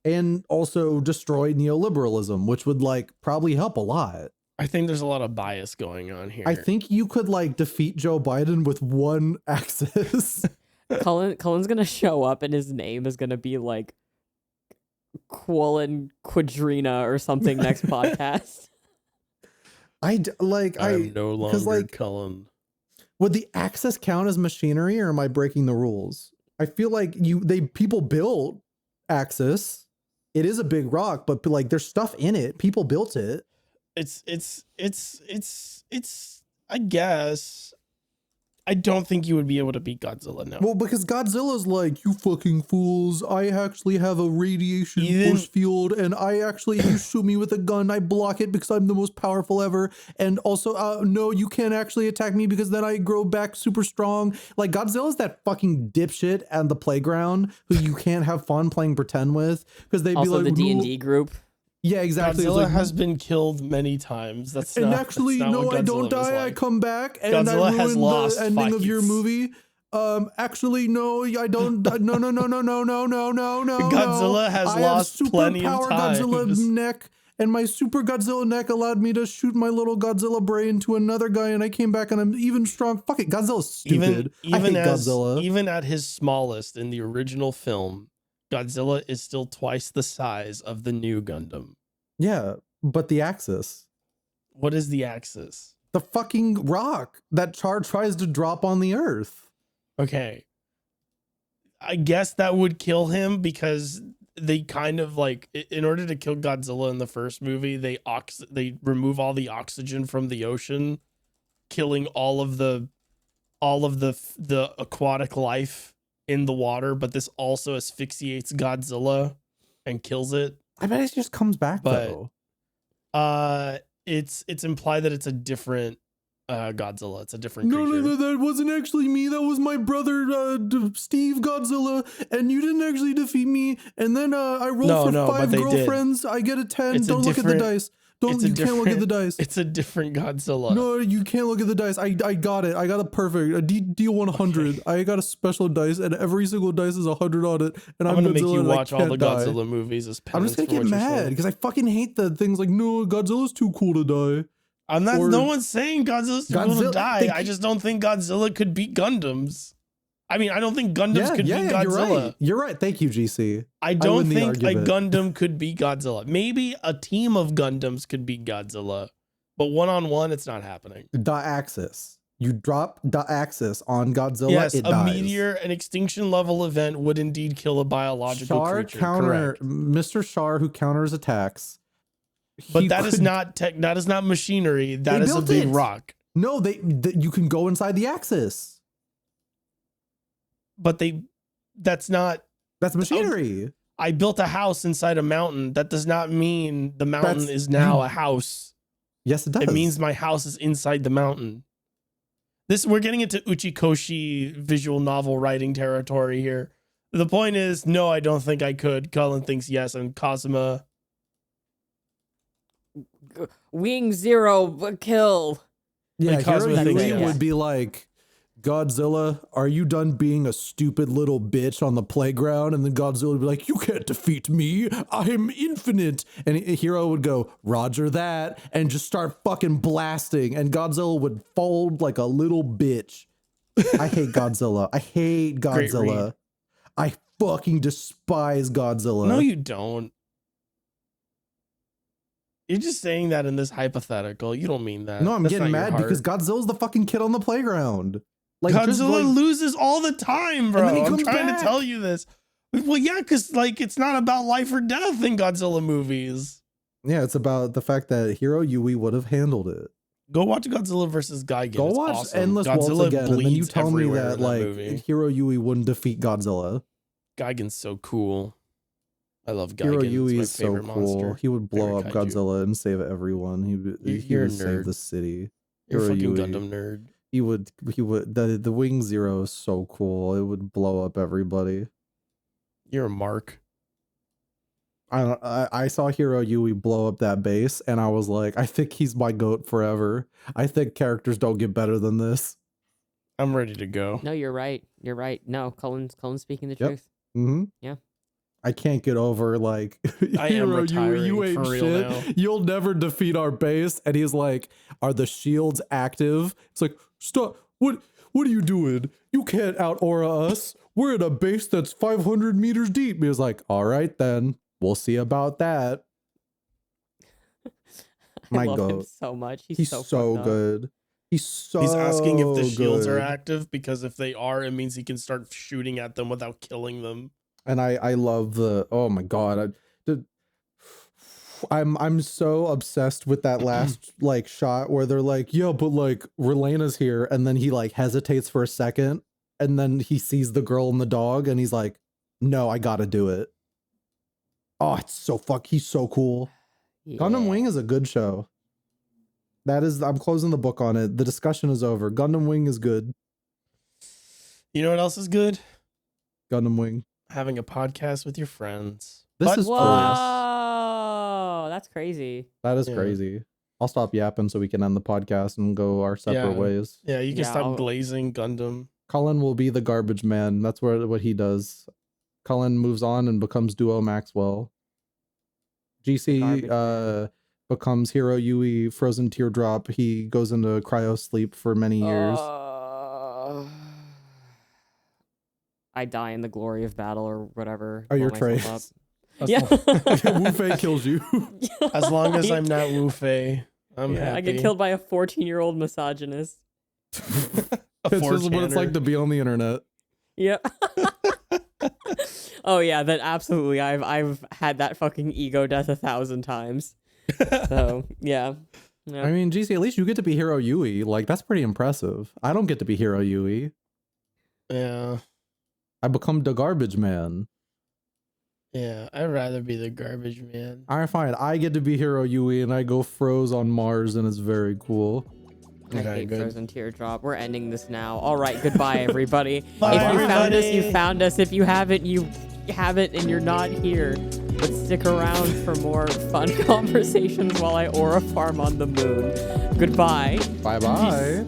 And also destroy neoliberalism, which would like probably help a lot. I think there's a lot of bias going on here. I think you could like defeat Joe Biden with one Axis. Cullen's gonna show up and his name is gonna be like Quillen Quadrina or something next podcast. I'm no longer like, Cullen. Would the Axis count as machinery, or am I breaking the rules? I feel like people built Axis. It is a big rock, but like there's stuff in it. People built it. It's I guess. I don't think you would be able to beat Godzilla now. Well, because Godzilla's like, you fucking fools, I actually have a radiation force field, and you shoot me with a gun, I block it because I'm the most powerful ever, and also, no, you can't actually attack me because then I grow back super strong. Like, Godzilla's that fucking dipshit at the playground who you can't have fun playing pretend with, because they'd also be like... the D&D group. Yeah, exactly. Godzilla like, has been killed many times. That's and not, actually, that's not no, what I don't Godzilla was die. I like. come back, and Godzilla I has ruin lost the ending of your fights. movie. Actually, no, I don't. No. Godzilla has lost plenty of times. Godzilla neck, and my super Godzilla neck allowed me to shoot my little Godzilla brain to another guy, and I came back, and I'm even strong. Fuck it, Godzilla's stupid. I hate Godzilla. Even at his smallest in the original film, Godzilla is still twice the size of the new Gundam. Yeah, but the Axis. What is the Axis? The fucking rock that Char tries to drop on the Earth. Okay. I guess that would kill him because they kind of like, in order to kill Godzilla in the first movie, they remove all the oxygen from the ocean, killing all of the aquatic life in the water, but this also asphyxiates Godzilla and kills it. I bet it just comes back though. It's implied that it's a different Godzilla. It's a different creature. No, that wasn't actually me. That was my brother, Steve Godzilla. And you didn't actually defeat me. And then I rolled for 5 girlfriends. I get a 10. Don't look at the dice. You can't look at the dice. It's a different Godzilla. No, you can't look at the dice. I got it. I got a perfect. A deal 100. I got a special dice, and every single dice is 100 on it. And I'm gonna make you watch all the Godzilla movies as I'm just gonna get mad because I fucking hate the things like, no, Godzilla's too cool to die. I'm not. No one's saying Godzilla's too cool to die. I just don't think Godzilla could beat Gundams. I mean, I don't think Gundams could beat Godzilla. You're right. Thank you, GC. I don't think a Gundam could beat Godzilla. Maybe a team of Gundams could beat Godzilla, but one-on-one, it's not happening. The Axis. You drop the Axis on Godzilla, yes, it a dies. Meteor, an extinction level event would indeed kill a biological creature. Correct. Mr. Char, who counters attacks. But that is not machinery. That is a big rock. No, you can go inside the Axis. But that's machinery. I built a house inside a mountain. That does not mean the mountain is now a house. Yes, it does. It means my house is inside the mountain. We're getting into Uchikoshi visual novel writing territory here. The point is, no, I don't think I could. Cullen thinks yes, and Cosima. Wing Zero kill. Yeah, Hiro would be like, Godzilla, are you done being a stupid little bitch on the playground? And then Godzilla would be like, you can't defeat me. I'm infinite. And Hiro would go, Roger that, and just start fucking blasting. And Godzilla would fold like a little bitch. I hate Godzilla. I hate Godzilla. I fucking despise Godzilla. No, you don't. You're just saying that in this hypothetical. You don't mean that. No, I'm getting mad because Godzilla's the fucking kid on the playground. Like, Godzilla loses all the time, bro. I'm trying to tell you this. Well, yeah, because like it's not about life or death in Godzilla movies. Yeah, it's about the fact that Hiro Yui would have handled it. Go watch Godzilla versus Gigan. Go watch awesome. Endless Waltz again, and then you tell me that like movie. Hiro Yui wouldn't defeat Godzilla. Gigan's so cool. I love Gigan. Hiro Yui is so cool. Monster. He would blow up Godzilla and save everyone. He would save the city. You're a Hero fucking Yui. Gundam nerd. He would the Wing Zero is so cool. It would blow up everybody. You're a mark. I saw Hero Yui blow up that base, and I was like, I think he's my goat forever. I think characters don't get better than this. I'm ready to go. No, you're right. You're right. No, Cullen's speaking the Yep. truth. Mm-hmm. Yeah. I can't get over like I am Hero retiring you ain't for real shit. now. You'll never defeat our base. And he's like, are the shields active? It's like, stop. What are you doing? You can't out aura us. We're in a base that's 500 meters deep. He was like, all right then. We'll see about that. My I love him goat. so much. He's so so fucked up. good. He's asking if the shields are good. active, because if they are, it means he can start shooting at them without killing them. And I love the, oh my god, I'm so obsessed with that last like shot where they're like, yeah, but like Relena's here, and then he like hesitates for a second, and then he sees the girl and the dog, and he's like, no, I gotta do it. Oh, it's so he's so cool. Gundam Yeah. Wing is a good show. That is, I'm closing the book on it. The discussion is over. Gundam Wing is good. You know what else is good? Gundam Wing. Having a podcast with your friends. This But is Whoa, that's crazy. That is Yeah. crazy. I'll stop yapping so we can end the podcast and go our separate Yeah. ways. Yeah, you can Yeah, stop I'll- glazing Gundam. Cullen will be the garbage man. That's what he does. Cullen moves on and becomes Duo Maxwell. GC Garbage becomes Hero Yui, Frozen Teardrop. He goes into cryo sleep for many years. I die in the glory of battle or whatever. Oh, you're blow myself Trace. As Yeah. Wu Fei kills you. up. As long as I'm not Wu Fei, I'm Yeah, happy. I get killed by a 14-year-old misogynist. A This is what it's like 4chaner. to be on the internet. Yep. Oh yeah, that absolutely. I've had that fucking ego death 1,000 times. So yeah. Yeah. I mean, GC, at least you get to be Hero Yui. Like, that's pretty impressive. I don't get to be Hero Yui. Yeah. I become the garbage man. Yeah, I'd rather be the garbage man. All right, fine. I get to be Hero Yui, and I go froze on Mars, and it's very cool. I Okay, hate good. Frozen Teardrop. We're ending this now. All right, goodbye, everybody. Bye, if you found us, you everybody. found us. If you haven't, you haven't, and you're not here. But stick around for more fun conversations while I aura farm on the moon. Goodbye. Bye-bye.